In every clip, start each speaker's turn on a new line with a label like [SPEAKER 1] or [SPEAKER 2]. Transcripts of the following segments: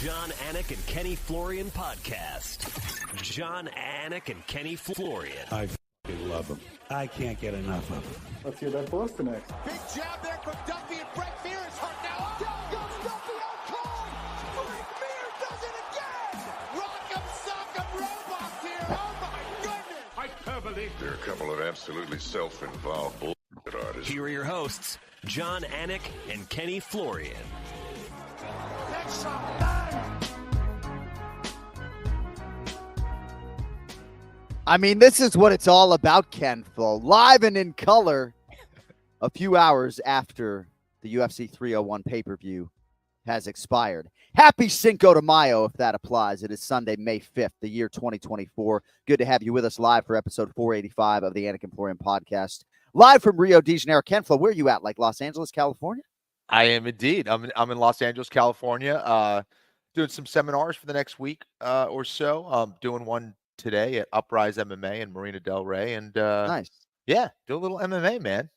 [SPEAKER 1] Jon Anik and Kenny Florian podcast. Jon Anik and Kenny Florian.
[SPEAKER 2] I f***ing love them. I can't get enough of them.
[SPEAKER 3] Let's hear that Boston next.
[SPEAKER 4] Big jab there from Duffy, and Frank Mir is hurt now. Down goes Duffy, out cold. Frank Mir does it again. Rock'em sock'em robots here. Oh my goodness.
[SPEAKER 5] Hyperbole. They're a couple of absolutely self-involved bullshit artists.
[SPEAKER 1] Here are your hosts, Jon Anik and Kenny Florian.
[SPEAKER 4] That's bang.
[SPEAKER 6] I mean, this is what it's all about, Ken Flo. Live and in color a few hours after the UFC 301 pay-per-view has expired. Happy Cinco de Mayo, if that applies. It is Sunday, May 5th, the year 2024. Good to have you with us live for episode 485 of the A&F Florian podcast. Live from Rio de Janeiro. Ken Flo, where are you at? Like Los Angeles, California?
[SPEAKER 7] I am indeed. I'm in Los Angeles, California, doing some seminars for the next week or so. Doing one today at Uprise MMA in Marina Del Rey, and
[SPEAKER 6] Nice.
[SPEAKER 7] Yeah, do a little MMA, man.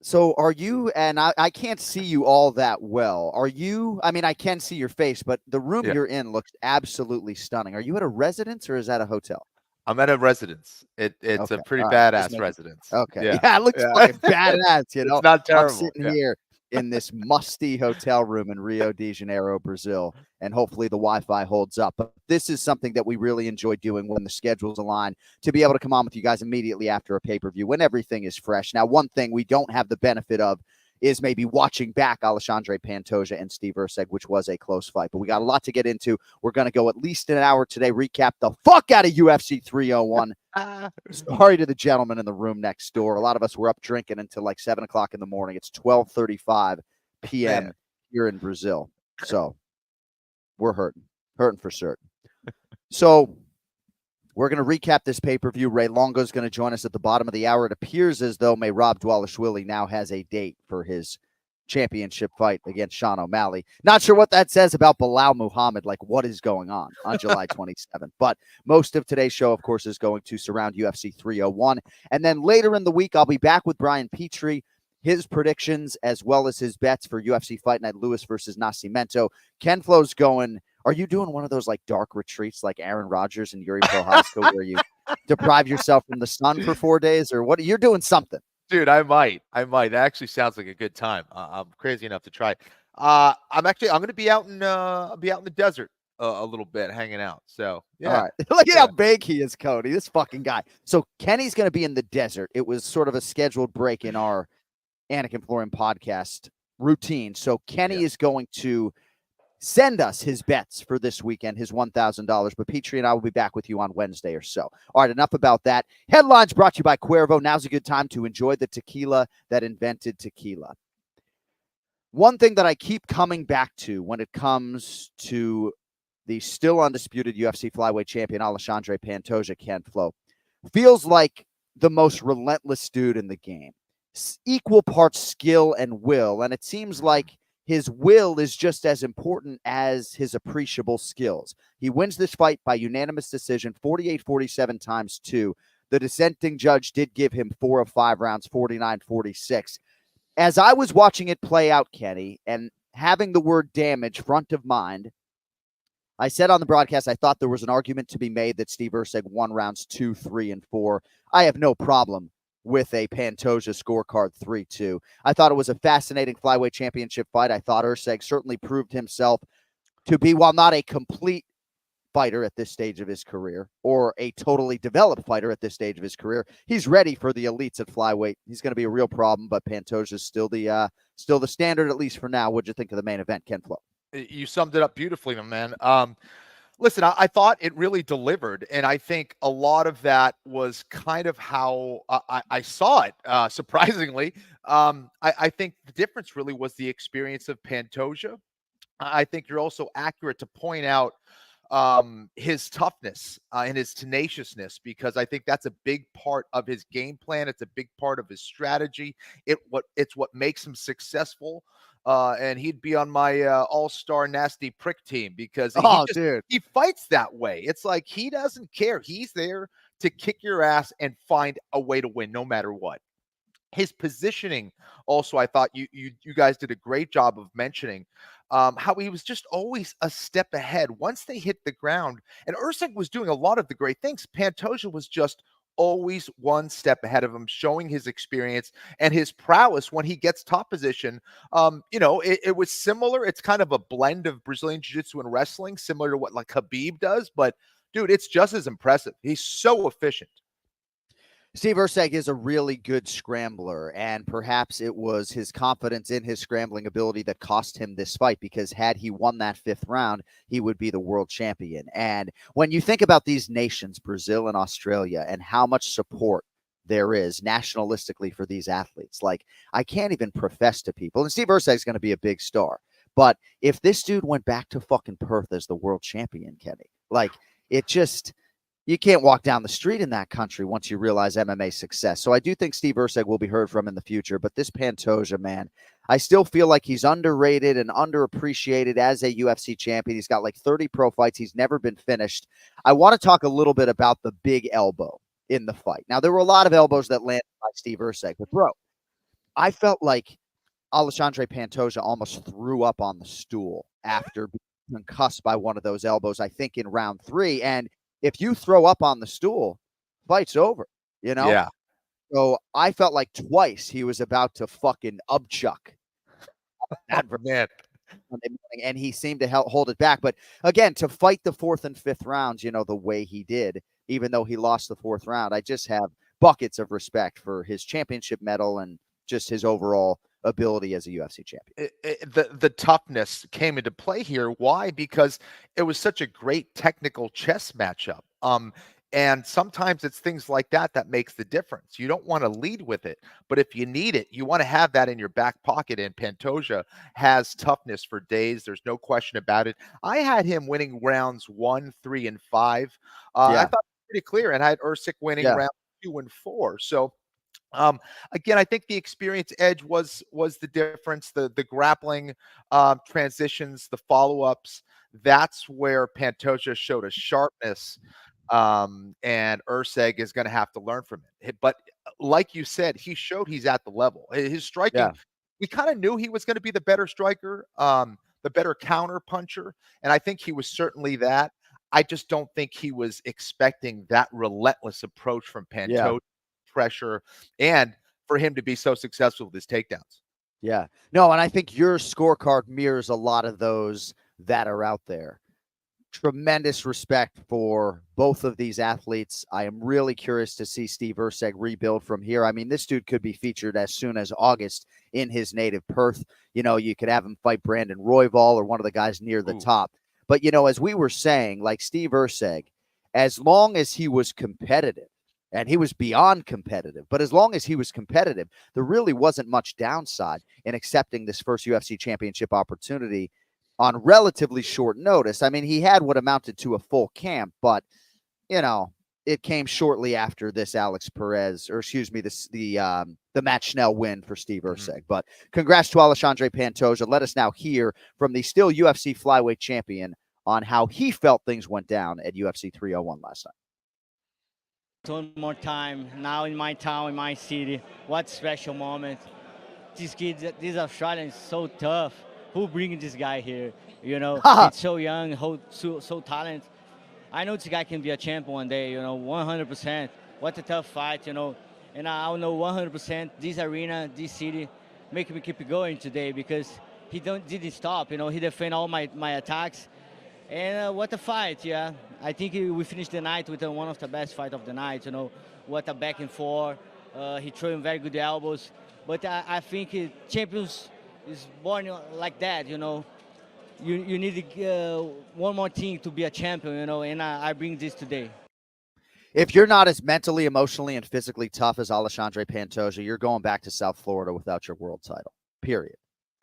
[SPEAKER 6] So are you, and I can't see you all that well. Are you, I mean, I can see your face, but the room you're in looks absolutely stunning. Are you at a residence or is that a hotel?
[SPEAKER 7] I'm at a residence. It's
[SPEAKER 6] Okay.
[SPEAKER 7] a pretty
[SPEAKER 6] All right.
[SPEAKER 7] badass residence.
[SPEAKER 6] Okay. Yeah, it looks fucking badass, you know.
[SPEAKER 7] It's not terrible.
[SPEAKER 6] I'm sitting here in this musty hotel room in Rio de Janeiro, Brazil, and hopefully the Wi-Fi holds up. But this is something that we really enjoy doing when the schedules align, to be able to come on with you guys immediately after a pay-per-view when everything is fresh. Now, one thing we don't have the benefit of is maybe watching back Alexandre Pantoja and Steve Erceg, which was a close fight. But we got a lot to get into. We're going to go at least an hour today, recap the fuck out of UFC 301. Sorry to the gentleman in the room next door. A lot of us were up drinking until like 7 o'clock in the morning. It's 12:35 p.m. here in Brazil. So we're hurting for certain. So we're going to recap this pay-per-view. Ray Longo is going to join us at the bottom of the hour. It appears as though Merab Dvalishvili now has a date for his championship fight against Sean O'Malley. Not sure what that says about Bilal Muhammad, like what is going on July 27th. But most of today's show, of course, is going to surround UFC 301. And then later in the week, I'll be back with Brian Petrie, his predictions, as well as his bets for UFC Fight Night Lewis versus Nascimento. Ken Flo's going, are you doing one of those like dark retreats like Aaron Rodgers and Yuri Prohaska where you deprive yourself from the sun for 4 days, or what? You're doing something.
[SPEAKER 7] Dude, I might. That actually sounds like a good time. I'm crazy enough to try it. I'm going to be out in the desert a little bit, hanging out. So yeah.
[SPEAKER 6] All right. Look at how big he is, Cody. This fucking guy. So Kenny's going to be in the desert. It was sort of a scheduled break in our Anakin Florian podcast routine. So Kenny is going to send us his bets for this weekend, his $1,000. But Petrie and I will be back with you on Wednesday or so. All right, enough about that. Headlines brought to you by Cuervo. Now's a good time to enjoy the tequila that invented tequila. One thing that I keep coming back to when it comes to the still undisputed UFC flyweight champion, Alexandre Pantoja, Ken Flo, feels like the most relentless dude in the game. Equal parts skill and will, and it seems like his will is just as important as his appreciable skills. He wins this fight by unanimous decision, 48-47 times 2. The dissenting judge did give him 4 of 5 rounds, 49-46. As I was watching it play out, Kenny, and having the word damage front of mind, I said on the broadcast I thought there was an argument to be made that Steve Erceg won rounds 2, 3, and 4. I have no problem with a Pantoja scorecard 3-2. I thought it was a fascinating flyweight championship fight. I thought Erceg certainly proved himself to be, while not a complete fighter at this stage of his career or a totally developed fighter at this stage of his career, he's ready for the elites at flyweight. He's going to be a real problem, but Pantoja's still the standard, at least for now. What'd you think of the main event, Ken Flo?
[SPEAKER 7] You summed it up beautifully, my man. Listen, I thought it really delivered, and I think a lot of that was kind of how I saw it, surprisingly. I think the difference really was the experience of Pantoja. I think you're also accurate to point out his toughness and his tenaciousness, because I think that's a big part of his game plan. It's a big part of his strategy. It's what makes him successful. And he'd be on my all-star nasty prick team because he fights that way. It's like he doesn't care. He's there to kick your ass and find a way to win no matter what. His positioning also, I thought you guys did a great job of mentioning. how he was just always a step ahead once they hit the ground. And Erceg was doing a lot of the great things. Pantoja was just always one step ahead of him, showing his experience and his prowess when he gets top position. It was similar. It's kind of a blend of Brazilian Jiu-Jitsu and wrestling, similar to what like Khabib does. But dude, it's just as impressive. He's so efficient.
[SPEAKER 6] Steve Erceg is a really good scrambler, and perhaps it was his confidence in his scrambling ability that cost him this fight, because had he won that 5th round, he would be the world champion. And when you think about these nations, Brazil and Australia, and how much support there is nationalistically for these athletes, like, I can't even profess to people, and Steve Erceg is going to be a big star, but if this dude went back to fucking Perth as the world champion, Kenny, like, it just... You can't walk down the street in that country once you realize MMA success. So I do think Steve Erceg will be heard from in the future. But this Pantoja, man, I still feel like he's underrated and underappreciated as a UFC champion. He's got like 30 pro fights. He's never been finished. I want to talk a little bit about the big elbow in the fight. Now, there were a lot of elbows that landed by Steve Erceg. But, bro, I felt like Alexandre Pantoja almost threw up on the stool after being concussed by one of those elbows, I think, in round 3. And if you throw up on the stool, fight's over, you know?
[SPEAKER 7] Yeah.
[SPEAKER 6] So I felt like twice he was about to fucking upchuck.
[SPEAKER 7] Man.
[SPEAKER 6] And he seemed to hold it back. But again, to fight the 4th and 5th rounds, the way he did, even though he lost the 4th round, I just have buckets of respect for his championship medal and just his overall ability as a UFC champion.
[SPEAKER 7] The toughness came into play here. Why? Because it was such a great technical chess matchup. And sometimes it's things like that that makes the difference. You don't want to lead with it, but if you need it, you want to have that in your back pocket. And Pantoja has toughness for days. There's no question about it. I had him winning rounds 1, 3, and 5. I thought it was pretty clear, and I had Erceg winning round 2 and 4. So again, I think the experience edge was the difference. The grappling transitions, the follow-ups, that's where Pantoja showed a sharpness, and Erceg is going to have to learn from it. But like you said, he showed he's at the level. His striking, we kind of knew he was going to be the better striker, the better counter puncher, and I think he was certainly that. I just don't think he was expecting that relentless approach from Pantoja. Pressure, and for him to be so successful with his takedowns.
[SPEAKER 6] Yeah. No, and I think your scorecard mirrors a lot of those that are out there. Tremendous respect for both of these athletes. I am really curious to see Steve Erceg rebuild from here. I mean, this dude could be featured as soon as August in his native Perth. You could have him fight Brandon Royval or one of the guys near the top. But, as we were saying, like Steve Erceg, as long as he was competitive, and he was beyond competitive, but as long as he was competitive, there really wasn't much downside in accepting this first UFC championship opportunity on relatively short notice. I mean, he had what amounted to a full camp, but, it came shortly after this the Matt Schnell win for Steve Erceg. But congrats to Alexandre Pantoja. Let us now hear from the still UFC flyweight champion on how he felt things went down at UFC 301 last night.
[SPEAKER 3] One more time, now in my town, in my city. What special moment. This kid, this Australian is so tough. Who bring this guy here? He's so young, so talented. I know this guy can be a champion one day, 100%. What a tough fight, And I'll know 100% this arena, this city, make me keep going today because he didn't stop, He defended all my attacks. And what a fight, I think we finished the night with one of the best fights of the night, What a back and forth. He threw very good elbows. But I think champions is born like that, You need one more thing to be a champion, and I bring this today.
[SPEAKER 6] If you're not as mentally, emotionally, and physically tough as Alexandre Pantoja, you're going back to South Florida without your world title, period.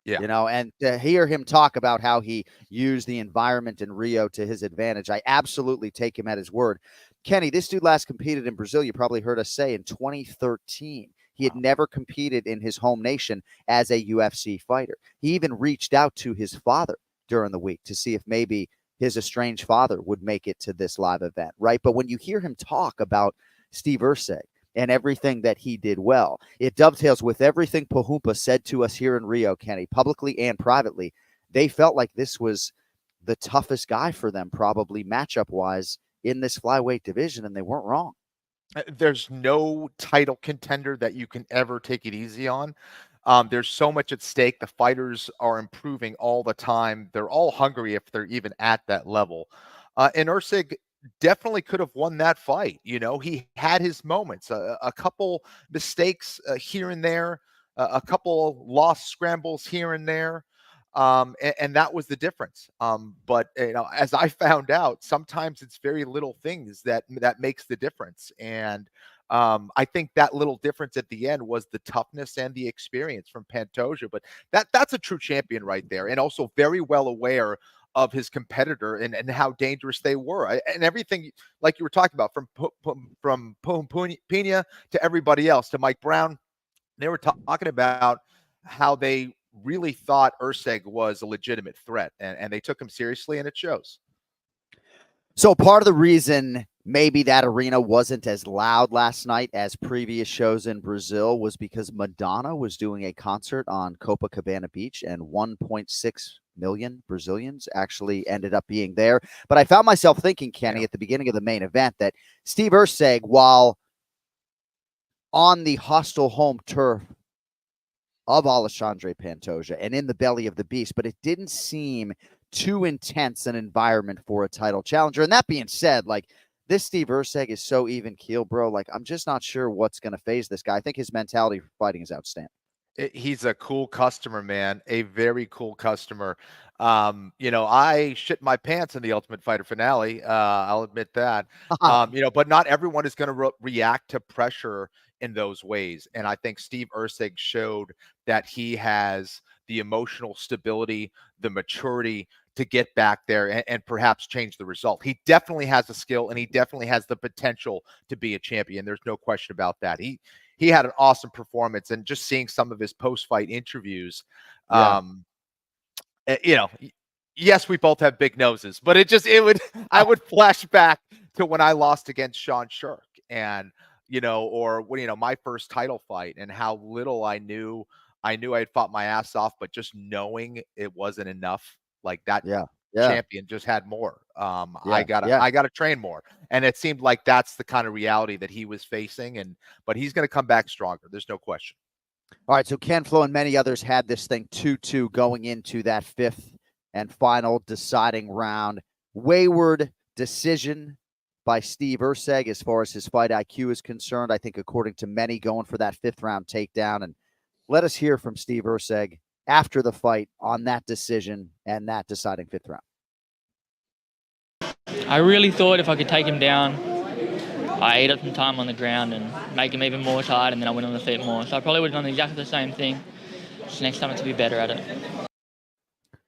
[SPEAKER 7] Yeah.
[SPEAKER 6] And to hear him talk about how he used the environment in Rio to his advantage, I absolutely take him at his word. Kenny, this dude last competed in Brazil, you probably heard us say, in 2013. He had never competed in his home nation as a UFC fighter. He even reached out to his father during the week to see if maybe his estranged father would make it to this live event, right? But when you hear him talk about Steve Erceg and everything that he did well, it dovetails with everything Pahumpa said to us here in Rio, Kenny, publicly and privately, they felt like this was the toughest guy for them, probably matchup-wise, in this flyweight division, and they weren't wrong.
[SPEAKER 7] There's no title contender that you can ever take it easy on. There's so much at stake. The fighters are improving all the time. They're all hungry if they're even at that level. And Erceg definitely could have won that fight. He had his moments, a couple mistakes here and there, a couple lost scrambles here and there. And that was the difference. But as I found out, sometimes it's very little things that makes the difference. And I think that little difference at the end was the toughness and the experience from Pantoja. But that's a true champion right there, and also very well aware of his competitor and how dangerous they were, and everything like you were talking about, from Pena to everybody else, to Mike Brown. They were talking about how they really thought Erceg was a legitimate threat, and they took him seriously, and it shows.
[SPEAKER 6] So part of the reason maybe that arena wasn't as loud last night as previous shows in Brazil was because Madonna was doing a concert on Copacabana Beach, and 1.6 million Brazilians actually ended up being there. But I found myself thinking, Kenny, at the beginning of the main event, that Steve Erceg, while on the hostile home turf of Alexandre Pantoja and in the belly of the beast, but it didn't seem too intense an environment for a title challenger. And that being said, like, this Steve Erceg is so even keel, bro. Like, I'm just not sure what's going to phase this guy. I think his mentality for fighting is outstanding.
[SPEAKER 7] He's a cool customer, man. A very cool customer. I shit my pants in the Ultimate Fighter finale. I'll admit that. But not everyone is going to react to pressure in those ways. And I think Steve Erceg showed that he has the emotional stability, the maturity to get back there and perhaps change the result. He definitely has the skill, and he definitely has the potential to be a champion. There's no question about that. He had an awesome performance, and just seeing some of his post-fight interviews, yes, we both have big noses, but I would flash back to when I lost against Sean Shirk, and or when my first title fight, and how little I knew I had fought my ass off, but just knowing it wasn't enough, like that. Champion just had more. I gotta train more, and it seemed like that's the kind of reality that he was facing. But he's going to come back stronger. There's no question.
[SPEAKER 6] All right, so Ken Flo and many others had this thing 2-2 going into that fifth and final deciding round. Wayward decision by Steve Erceg as far as his fight IQ is concerned. I think, according to many, going for that fifth round takedown. And let us hear from Steve Erceg after the fight on that decision and that deciding fifth round.
[SPEAKER 8] I really thought if I could take him down, I ate up some time on the ground and make him even more tired, and then I went on the feet more. So I probably would have done exactly the same thing. Just next time to be better at it.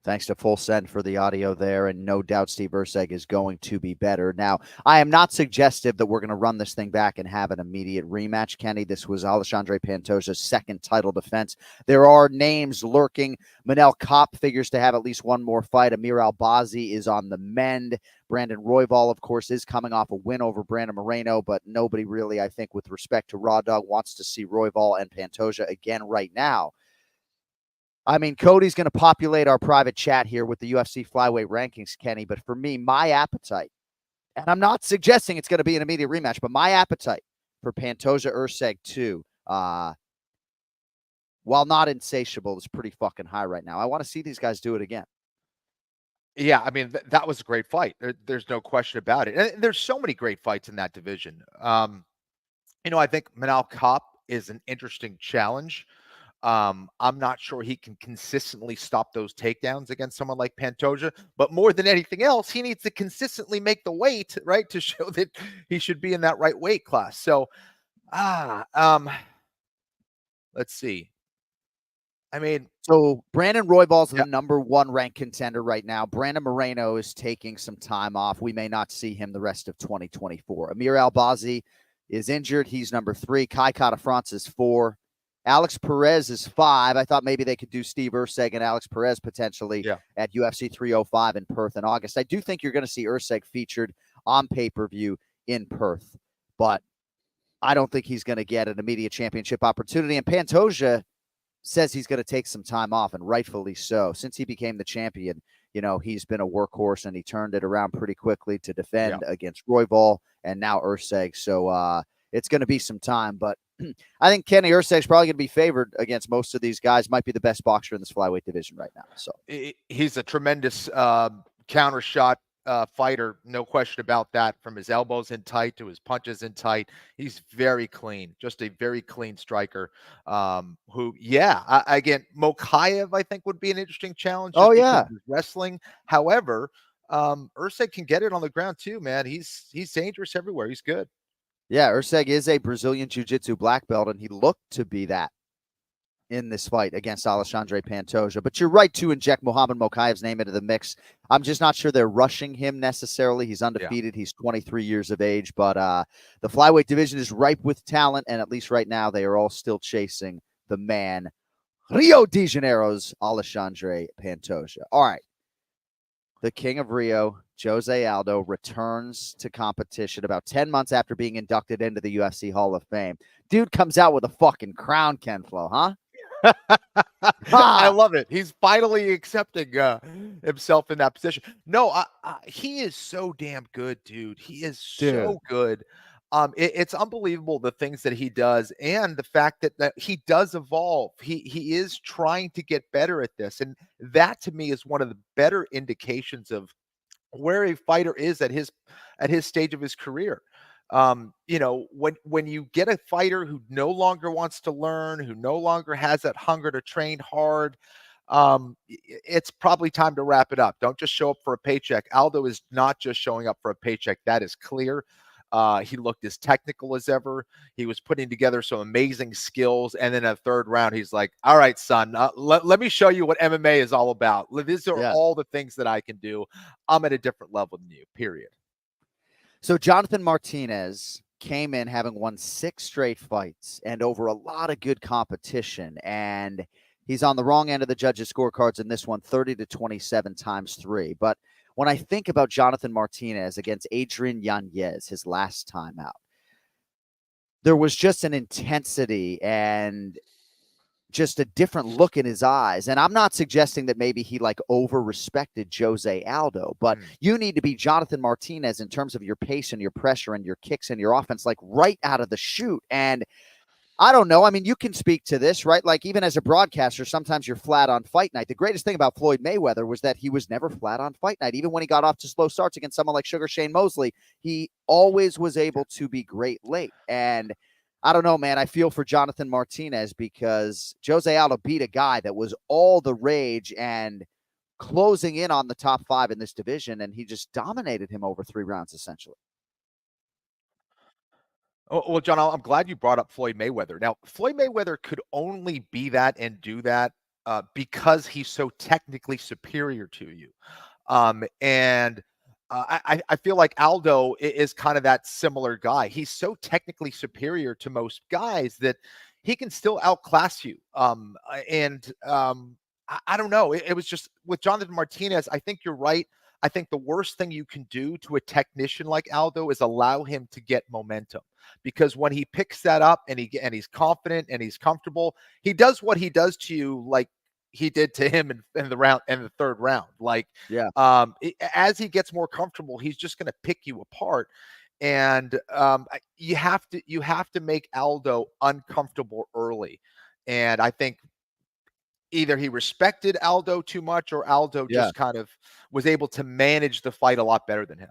[SPEAKER 6] Thanks to Full Send for the audio there, and no doubt Steve Erceg is going to be better. Now, I am not suggestive that we're going to run this thing back and have an immediate rematch, Kenny. This was Alexandre Pantoja's second title defense. There are names lurking. Manel Kopp figures to have at least one more fight. Amir Albazi is on the mend. Brandon Royval, of course, is coming off a win over Brandon Moreno, but nobody really, I think, with respect to Raw Dog, wants to see Royval and Pantoja again right now. I mean, Cody's going to populate our private chat here with the UFC flyweight rankings, Kenny. But for me, my appetite, and I'm not suggesting it's going to be an immediate rematch, but my appetite for Pantoja Erceg 2, while not insatiable, is pretty fucking high right now. I want to see these guys do it again.
[SPEAKER 7] Yeah, I mean, that was a great fight. There's no question about it. And there's so many great fights in that division. I think Manel Kopp is an interesting challenge. I'm not sure he can consistently stop those takedowns against someone like Pantoja, but more than anything else, he needs to consistently make the weight, right, to show that he should be in that right weight class. So, let's see. I mean,
[SPEAKER 6] so Brandon Royval's the number one ranked contender right now. Brandon Moreno is taking some time off. We may not see him the rest of 2024. Amir Albazi is injured. He's number 3. Kai Kara-France is 4. Alex Perez is 5. I thought maybe they could do Steve Erceg and Alex Perez potentially at UFC 305 in Perth in August. I do think you're going to see Erceg featured on pay-per-view in Perth, but I don't think he's going to get an immediate championship opportunity. And Pantoja, says he's going to take some time off, and rightfully so. Since he became the champion, he's been a workhorse, and he turned it around pretty quickly to defend against Royval and now Erceg. So it's going to be some time, but I think Kenny Erceg's probably going to be favored against most of these guys. Might be the best boxer in this flyweight division right now. So
[SPEAKER 7] he's a tremendous counter shot fighter, no question about that. From his elbows in tight to his punches in tight, he's very clean, just a very clean striker. Again, Mokaev, I think, would be an interesting challenge.
[SPEAKER 6] Oh yeah,
[SPEAKER 7] wrestling. However, Erceg can get it on the ground too, man. He's dangerous everywhere. He's good.
[SPEAKER 6] Yeah, Erceg is a Brazilian Jiu-Jitsu black belt, and he looked to be that in this fight against Alexandre Pantoja. But you're right to inject Muhammad Mokaev's name into the mix. I'm just not sure they're rushing him necessarily. He's undefeated. Yeah. He's 23 years of age, but the flyweight division is ripe with talent, and at least right now they are all still chasing the man, Rio de Janeiro's Alexandre Pantoja. All right. The King of Rio, Jose Aldo, returns to competition about 10 months after being inducted into the UFC Hall of Fame. Dude comes out with a fucking crown, Ken Flo, huh?
[SPEAKER 7] I love it. He's finally accepting himself in that position. No, he is so damn good, dude. He is so good. It's unbelievable the things that he does, and the fact that he does evolve. He is trying to get better at this, and that to me is one of the better indications of where a fighter is at his stage of his career. When you get a fighter who no longer wants to learn, who no longer has that hunger to train hard, it's probably time to wrap it up. Don't just show up for a paycheck. Aldo is not just showing up for a paycheck. That is clear. He looked as technical as ever. He was putting together some amazing skills. And then a third round, he's like, all right, son, let me show you what MMA is all about. These are all the things that I can do. I'm at a different level than you, period.
[SPEAKER 6] So Jonathan Martinez came in having won 6 straight fights and over a lot of good competition. And he's on the wrong end of the judges' scorecards in this one, 30-27 times 3. But when I think about Jonathan Martinez against Adrian Yanez, his last time out, there was just an intensity and just a different look in his eyes. And I'm not suggesting that maybe he over-respected Jose Aldo, but you need to be Jonathan Martinez in terms of your pace and your pressure and your kicks and your offense, right out of the chute. And I don't know. I mean, you can speak to this, right? Even as a broadcaster, sometimes you're flat on fight night. The greatest thing about Floyd Mayweather was that he was never flat on fight night. Even when he got off to slow starts against someone like Sugar Shane Mosley, he always was able to be great late. And I don't know, man. I feel for Jonathan Martinez because Jose Aldo beat a guy that was all the rage and closing in on the top 5 in this division, and he just dominated him over 3 rounds, essentially.
[SPEAKER 7] Oh, well, John, I'm glad you brought up Floyd Mayweather. Now, Floyd Mayweather could only be that and do that because he's so technically superior to you. I feel like Aldo is kind of that similar guy. He's so technically superior to most guys that he can still outclass you. I don't know. It was just with Jonathan Martinez. I think you're right. I think the worst thing you can do to a technician like Aldo is allow him to get momentum, because when he picks that up and he's confident and he's comfortable, he does what he does to you like he did to him in the third round. As he gets more comfortable, he's just going to pick you apart. And you have to make Aldo uncomfortable early. And I think either he respected Aldo too much or Aldo just kind of was able to manage the fight a lot better than him.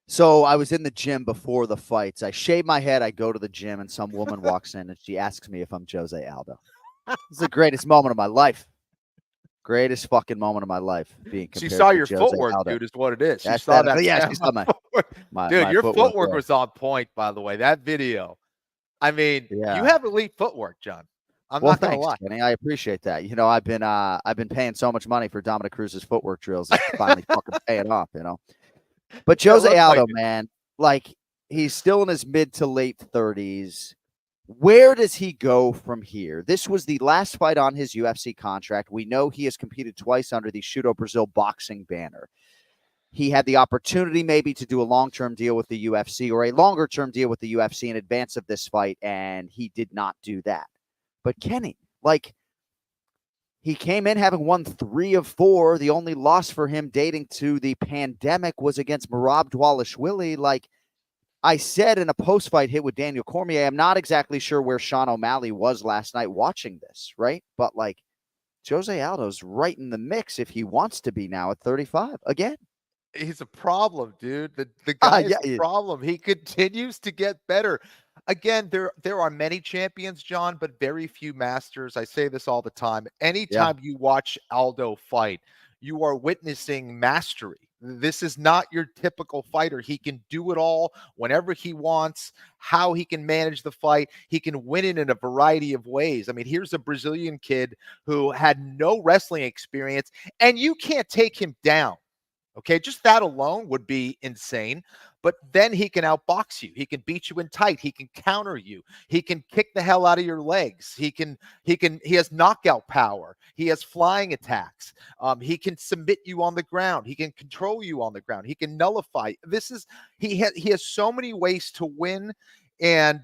[SPEAKER 6] So I was in the gym before the fights. I shave my head. I go to the gym and some woman walks in and she asks me if I'm Jose Aldo. It's the greatest moment of my life. Greatest fucking moment of my life. Being compared
[SPEAKER 7] she saw
[SPEAKER 6] to
[SPEAKER 7] your
[SPEAKER 6] Jose
[SPEAKER 7] footwork,
[SPEAKER 6] Aldo.
[SPEAKER 7] Dude, is what it is. She
[SPEAKER 6] That's
[SPEAKER 7] saw
[SPEAKER 6] that.
[SPEAKER 7] that.
[SPEAKER 6] Yeah, she saw my
[SPEAKER 7] dude, your footwork
[SPEAKER 6] there.
[SPEAKER 7] was on point, by the way. That video. I mean, you have elite footwork, John. I'm not gonna lie.
[SPEAKER 6] Kenny. I appreciate that. I've been paying so much money for Dominic Cruz's footwork drills. It's finally fucking paying off, But Jose Aldo, man, he's still in his mid to late 30s. Where does he go from here? This was the last fight on his UFC contract. We know he has competed twice under the Shooto Brazil boxing banner. He had the opportunity maybe to do a long-term deal with the UFC or a longer-term deal with the UFC in advance of this fight, and he did not do that. But Kenny, Like, he came in having won 3 of 4. The only loss for him dating to the pandemic was against Merab Dvalishvili. Like I said in a post-fight hit with Daniel Cormier, I'm not exactly sure where Sean O'Malley was last night watching this, right? But, like, Jose Aldo's right in the mix if he wants to be now at 35 again.
[SPEAKER 7] He's a problem, dude. The guy is a
[SPEAKER 6] Yeah.
[SPEAKER 7] problem. He continues to get better. Again, there are many champions, John, but very few masters. I say this all the time. Anytime you watch Aldo fight, you are witnessing mastery. This is not your typical fighter. He can do it all whenever he wants, how he can manage the fight. He can win it in a variety of ways. I mean, here's a Brazilian kid who had no wrestling experience, and you can't take him down. Okay, just that alone would be insane. But then he can outbox you. He can beat you in tight. He can counter you. He can kick the hell out of your legs. He has knockout power. He has flying attacks. He can submit you on the ground. He can control you on the ground. He can nullify. He has so many ways to win. And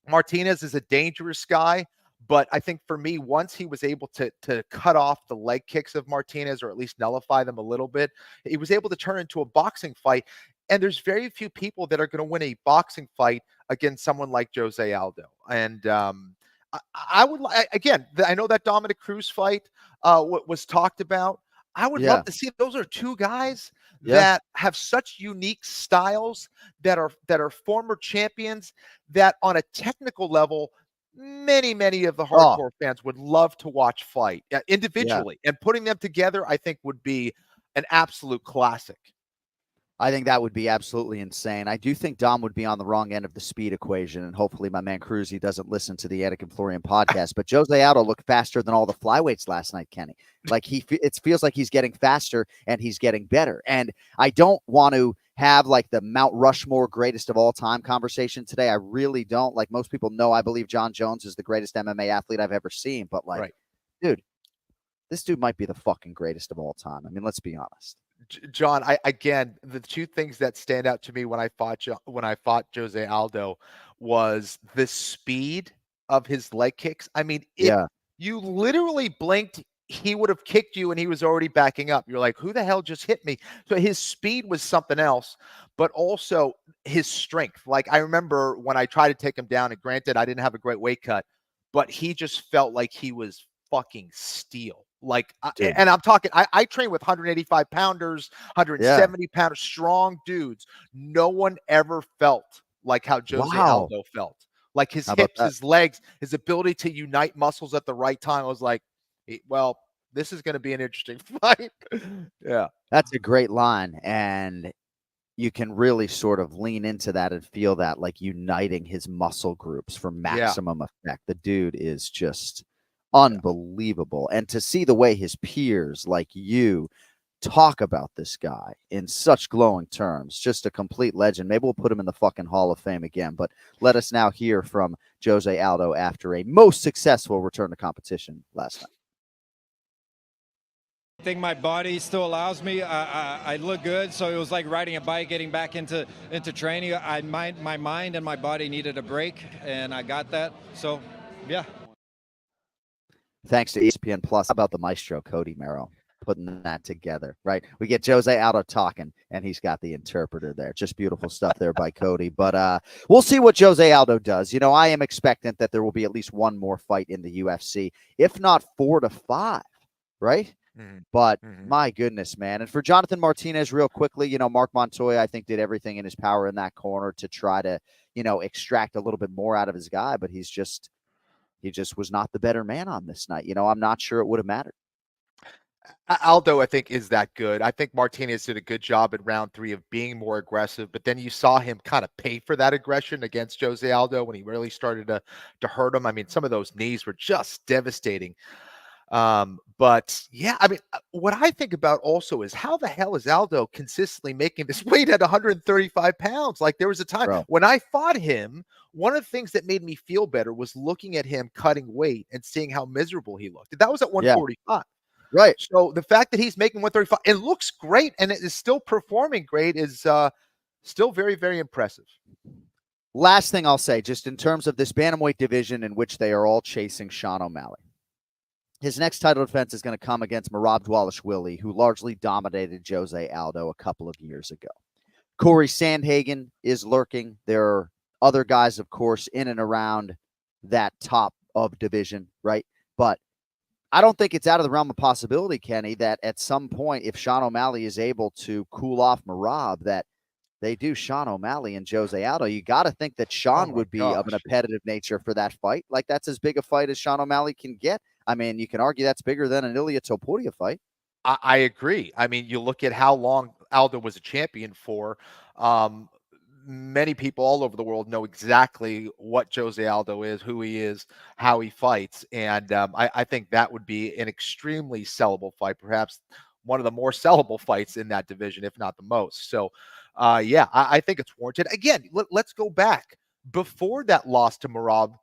[SPEAKER 7] Martinez is a dangerous guy. But I think for me, once he was able to cut off the leg kicks of Martinez, or at least nullify them a little bit, he was able to turn into a boxing fight. And there's very few people that are going to win a boxing fight against someone like Jose Aldo. And I would, again, I know that Dominic Cruz fight was talked about. I would love to see. Those are two guys that have such unique styles, that are former champions, that on a technical level, many of the hardcore fans would love to watch fight individually. And putting them together, I think, would be an absolute classic.
[SPEAKER 6] I think that would be absolutely insane. I do think Dom would be on the wrong end of the speed equation, and hopefully my man Cruzy doesn't listen to the Anik and Florian podcast. But Jose Aldo looked faster than all the flyweights last night, Kenny. Like it feels like he's getting faster and he's getting better. And I don't want to have like the Mount Rushmore greatest of all time conversation today. I really don't. Like most people know, I believe John Jones is the greatest MMA athlete I've ever seen. But like, dude, this dude might be the fucking greatest of all time. I mean, let's be honest.
[SPEAKER 7] John, again, the two things that stand out to me when I fought Jose Aldo was the speed of his leg kicks. I mean, you literally blinked, he would have kicked you and he was already backing up. You're like, who the hell just hit me? So his speed was something else, but also his strength. Like I remember when I tried to take him down, and granted, I didn't have a great weight cut, but he just felt like he was fucking steel. Like, and I'm talking, I train with 185 pounders, 170 pounders, strong dudes. No one ever felt like how Jose Aldo felt. Like his hips, his legs, his ability to unite muscles at the right time. I was like, well, this is going to be an interesting fight.
[SPEAKER 6] That's a great line. And you can really sort of lean into that and feel that, like uniting his muscle groups for maximum effect. The dude is just unbelievable. And to see the way his peers like you talk about this guy in such glowing terms, just a complete legend. Maybe we'll put him in the fucking Hall of Fame again. But let us now hear from Jose Aldo after a most successful return to competition last night.
[SPEAKER 9] I think my body still allows me. I look good, so it was like riding a bike, getting back into training. My mind and my body needed a break, and I got that. So, yeah.
[SPEAKER 6] Thanks to ESPN Plus. How about the maestro, Cody Merrow, putting that together, right? We get Jose Aldo talking, and he's got the interpreter there. Just beautiful stuff there by Cody. But we'll see what Jose Aldo does. You know, I am expectant that there will be at least one more fight in the UFC, if not 4 to 5, right? But my goodness, man. And for Jonathan Martinez, real quickly, you know, Mark Montoya, I think, did everything in his power in that corner to try to, you know, extract a little bit more out of his guy, but he just was not the better man on this night. You know, I'm not sure it would have mattered.
[SPEAKER 7] Aldo, I think, is that good. I think Martinez did a good job in round 3 of being more aggressive, but then you saw him kind of pay for that aggression against Jose Aldo when he really started to hurt him. I mean, some of those knees were just devastating. But yeah, I mean, what I think about also is how the hell is Aldo consistently making this weight at 135 pounds? Like there was a time when I fought him, one of the things that made me feel better was looking at him cutting weight and seeing how miserable he looked. That was at 145.
[SPEAKER 6] Right.
[SPEAKER 7] So the fact that he's making 135 and looks great and it is still performing great is still very, very impressive.
[SPEAKER 6] Last thing I'll say, just in terms of this bantamweight division in which they are all chasing Sean O'Malley. His next title defense is going to come against Merab Dvalishvili, who largely dominated Jose Aldo a couple of years ago. Corey Sandhagen is lurking. There are other guys, of course, in and around that top of division, right? But I don't think it's out of the realm of possibility, Kenny, that at some point, if Sean O'Malley is able to cool off Merab, that they do Sean O'Malley and Jose Aldo. You got to think that Sean would be of an competitive nature for that fight. Like, that's as big a fight as Sean O'Malley can get. I mean, you can argue that's bigger than an Ilia Topuria fight.
[SPEAKER 7] I agree. I mean, you look at how long Aldo was a champion for. Many people all over the world know exactly what Jose Aldo is, who he is, how he fights. And I think that would be an extremely sellable fight, perhaps one of the more sellable fights in that division, if not the most. So, I think it's warranted. Again, let's go back. Before that loss to Merab,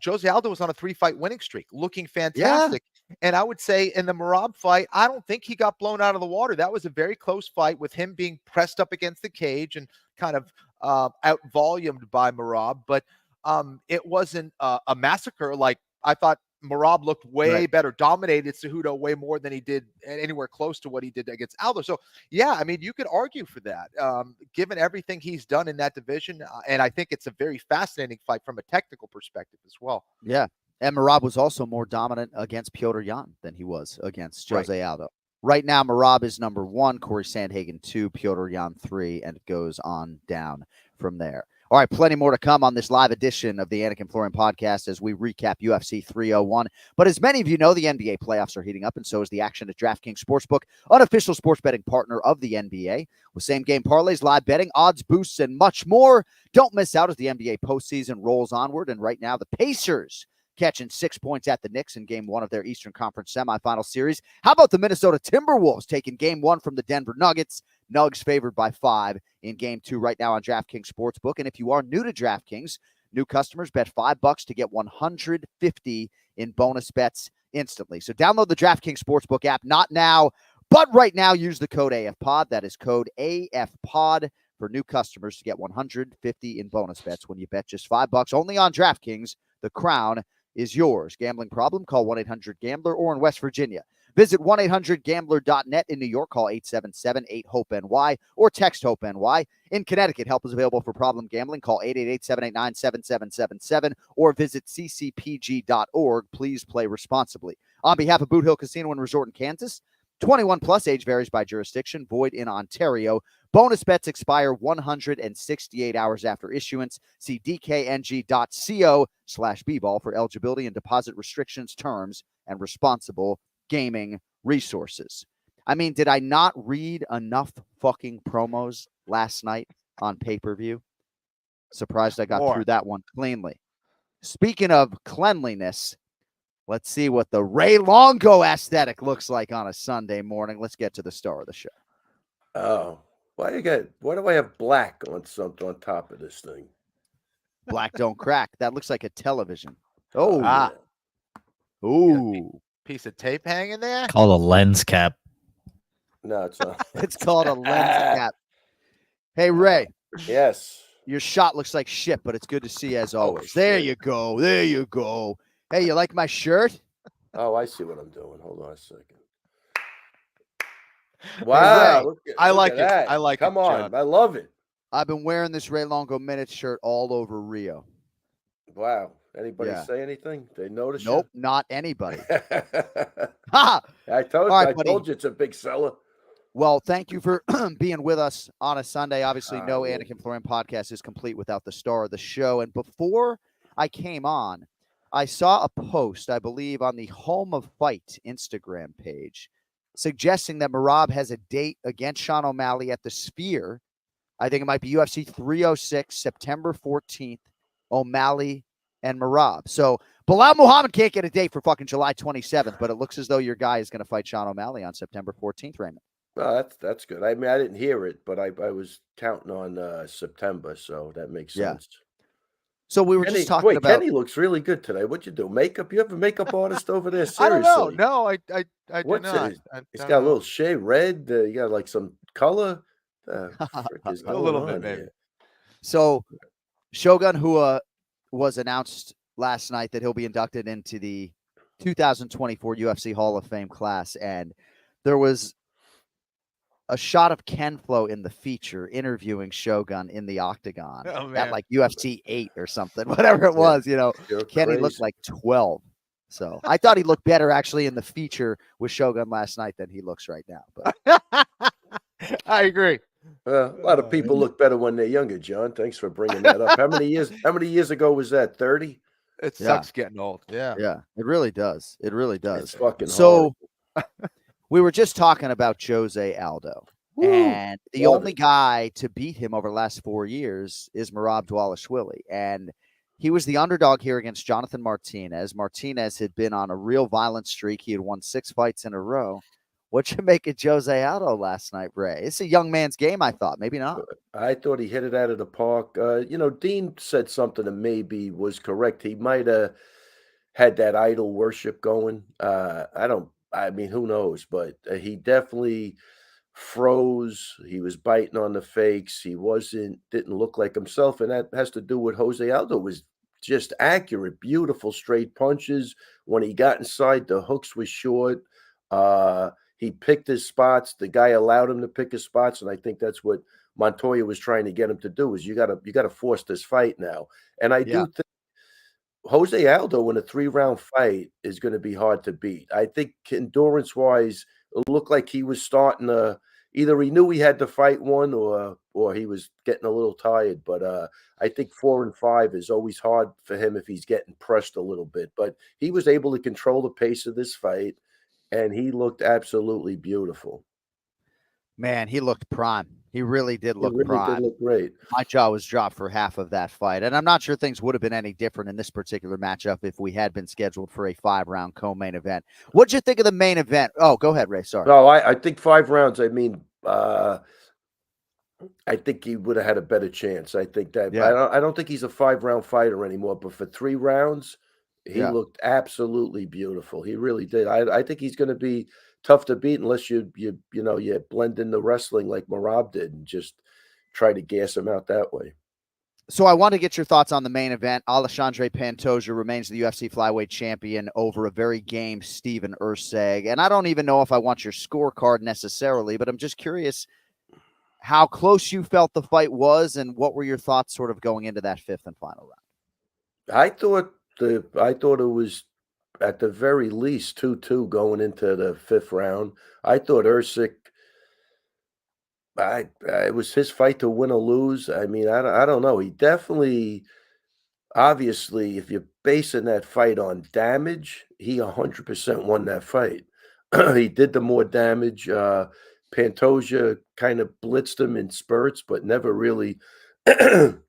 [SPEAKER 7] Jose Aldo was on a 3-fight winning streak, looking fantastic. Yeah. And I would say in the Merab fight, I don't think he got blown out of the water. That was a very close fight with him being pressed up against the cage and kind of out-volumed by Merab. But it wasn't a massacre. Like, I thought Merab looked way better, dominated Cejudo way more than he did anywhere close to what he did against Aldo. So, yeah, I mean, you could argue for that, given everything he's done in that division. And I think it's a very fascinating fight from a technical perspective as well.
[SPEAKER 6] Yeah. And Merab was also more dominant against Petr Yan than he was against Jose Aldo. Right now, Merab is number 1, Corey Sandhagen 2, Petr Yan 3, and it goes on down from there. All right, plenty more to come on this live edition of the Anik and Florian podcast as we recap UFC 301. But as many of you know, the NBA playoffs are heating up, and so is the action at DraftKings Sportsbook, unofficial sports betting partner of the NBA. With same-game parlays, live betting, odds boosts, and much more. Don't miss out as the NBA postseason rolls onward. And right now, the Pacers catching 6 points at the Knicks in Game 1 of their Eastern Conference semifinal series. How about the Minnesota Timberwolves taking Game 1 from the Denver Nuggets? Nugs favored by 5 in Game 2 right now on DraftKings Sportsbook. And if you are new to DraftKings, new customers bet $5 to get $150 in bonus bets instantly. So download the DraftKings Sportsbook app, not now, but right now. Use the code AFPOD. That is code AFPOD for new customers to get $150 in bonus bets when you bet just $5 only on DraftKings. The crown is yours. Gambling problem? Call 1-800-GAMBLER, or in West Virginia, visit 1-800-GAMBLER.net. In New York, call 877-8-HOPE-NY or text HOPE-NY. In Connecticut, help is available for problem gambling. Call 888-789-7777 or visit ccpg.org. Please play responsibly. On behalf of Boot Hill Casino and Resort in Kansas, 21 plus, age varies by jurisdiction, void in Ontario. Bonus bets expire 168 hours after issuance. See dkng.co/bball for eligibility and deposit restrictions, terms, and responsible gaming resources. I mean, did I not read enough fucking promos last night on pay-per-view? Surprised I got through that one cleanly. Speaking of cleanliness, let's see what the Ray Longo aesthetic looks like on a Sunday morning. Let's get to the star of the show.
[SPEAKER 10] Oh, why do I have black on something on top of this thing?
[SPEAKER 6] Black don't crack. That looks like a television. Oh,
[SPEAKER 7] Ooh. Piece of tape hanging there?
[SPEAKER 11] Called a lens cap.
[SPEAKER 10] No, it's not.
[SPEAKER 6] It's called a lens cap. Hey, Ray.
[SPEAKER 10] Yes.
[SPEAKER 6] Your shot looks like shit, but it's good to see as always. There you go. There you go. Hey, you like my shirt?
[SPEAKER 10] Oh, I see what I'm doing. Hold on a second. Wow.
[SPEAKER 6] Hey,
[SPEAKER 7] I like it.
[SPEAKER 10] That.
[SPEAKER 7] I like it.
[SPEAKER 10] Come on.
[SPEAKER 7] John.
[SPEAKER 10] I love it.
[SPEAKER 6] I've been wearing this Ray Longo Minute shirt all over Rio.
[SPEAKER 10] Wow. Anybody say anything? They notice?
[SPEAKER 6] Nope, not anybody.
[SPEAKER 10] I told
[SPEAKER 6] right,
[SPEAKER 10] you it's a big seller.
[SPEAKER 6] Well, thank you for being with us on a Sunday. Obviously, no
[SPEAKER 10] yeah.
[SPEAKER 6] Anik and Florian podcast is complete without the star of the show. And before I came on, I saw a post, I believe, on the Home of Fight Instagram page suggesting that Merab has a date against Sean O'Malley at the Sphere. I think it might be UFC 306, September 14th, O'Malley and Merab. So Bilal Muhammad can't get a date for fucking July 27th, but it looks as though your guy is going to fight Sean O'Malley on September 14th, Raymond.
[SPEAKER 10] Well, that's good. I mean, I didn't hear it, but I was counting on September, so that makes sense.
[SPEAKER 6] So we were just talking about.
[SPEAKER 10] Kenny looks really good today. What'd you do? Makeup? You have a makeup artist over there? Seriously?
[SPEAKER 7] I don't know. No, I do not.
[SPEAKER 10] It's got a little shade red. You got like some color.
[SPEAKER 7] A little bit, maybe.
[SPEAKER 6] So Shogun Hua was announced last night that he'll be inducted into the 2024 UFC Hall of Fame class, and there was a shot of Ken Flo in the feature interviewing Shogun in the octagon at like UFC 8 or something, whatever it was.
[SPEAKER 10] You're
[SPEAKER 6] Kenny
[SPEAKER 10] crazy.
[SPEAKER 6] looked like 12. So I thought he looked better actually in the feature with Shogun last night than he looks right now. But
[SPEAKER 7] I agree.
[SPEAKER 10] A lot of people look better when they're younger, John. Thanks for bringing that up. How many years ago was that? 30?
[SPEAKER 7] It sucks getting old. Yeah.
[SPEAKER 6] Yeah, it really does. It really does.
[SPEAKER 10] It's fucking
[SPEAKER 6] so we were just talking about Jose Aldo.
[SPEAKER 10] Woo!
[SPEAKER 6] And the
[SPEAKER 10] Love
[SPEAKER 6] only
[SPEAKER 10] it.
[SPEAKER 6] guy to beat him over the last 4 years is Merab Dvalishvili. And he was the underdog here against Jonathan Martinez. Martinez had been on a real violent streak. He had won 6 fights in a row. What you make of Jose Aldo last night, Ray? It's a young man's game, I thought. Maybe not.
[SPEAKER 10] I thought he hit it out of the park. Dean said something that maybe was correct. He might have had that idol worship going. I mean, who knows? But he definitely froze. He was biting on the fakes. He didn't look like himself. And that has to do with Jose Aldo was just accurate, beautiful straight punches. When he got inside, the hooks was short. He picked his spots. The guy allowed him to pick his spots, and I think that's what Montoya was trying to get him to do. Is you got to force this fight now. And I do think Jose Aldo in a 3-round fight is going to be hard to beat. I think endurance wise, it looked like he was starting to either he knew he had to fight one or he was getting a little tired. But I think 4 and 5 is always hard for him if he's getting pressed a little bit. But he was able to control the pace of this fight. And he looked absolutely beautiful.
[SPEAKER 6] Man, he looked prime. He really did look prime.
[SPEAKER 10] He did look great.
[SPEAKER 6] My jaw was dropped for half of that fight. And I'm not sure things would have been any different in this particular matchup if we had been scheduled for a 5-round co-main event. What'd you think of the main event? Oh, go ahead, Ray. Sorry.
[SPEAKER 10] No, I think 5 rounds. I mean, I think he would have had a better chance. I think that I don't think he's a 5-round fighter anymore, but for 3 rounds, he looked absolutely beautiful. He really did. I think he's going to be tough to beat unless you blend in the wrestling like Merab did and just try to gas him out that way.
[SPEAKER 6] So I want to get your thoughts on the main event. Alexandre Pantoja remains the UFC flyweight champion over a very game Steve Erceg. And I don't even know if I want your scorecard necessarily, but I'm just curious how close you felt the fight was and what were your thoughts sort of going into that 5th and final round?
[SPEAKER 10] I thought it was at the very least 2-2 going into the 5th round. I thought Erceg, it was his fight to win or lose. I mean, I don't know. He definitely, obviously, if you're basing that fight on damage, he 100% won that fight. He did the more damage. Pantoja kind of blitzed him in spurts, but never really could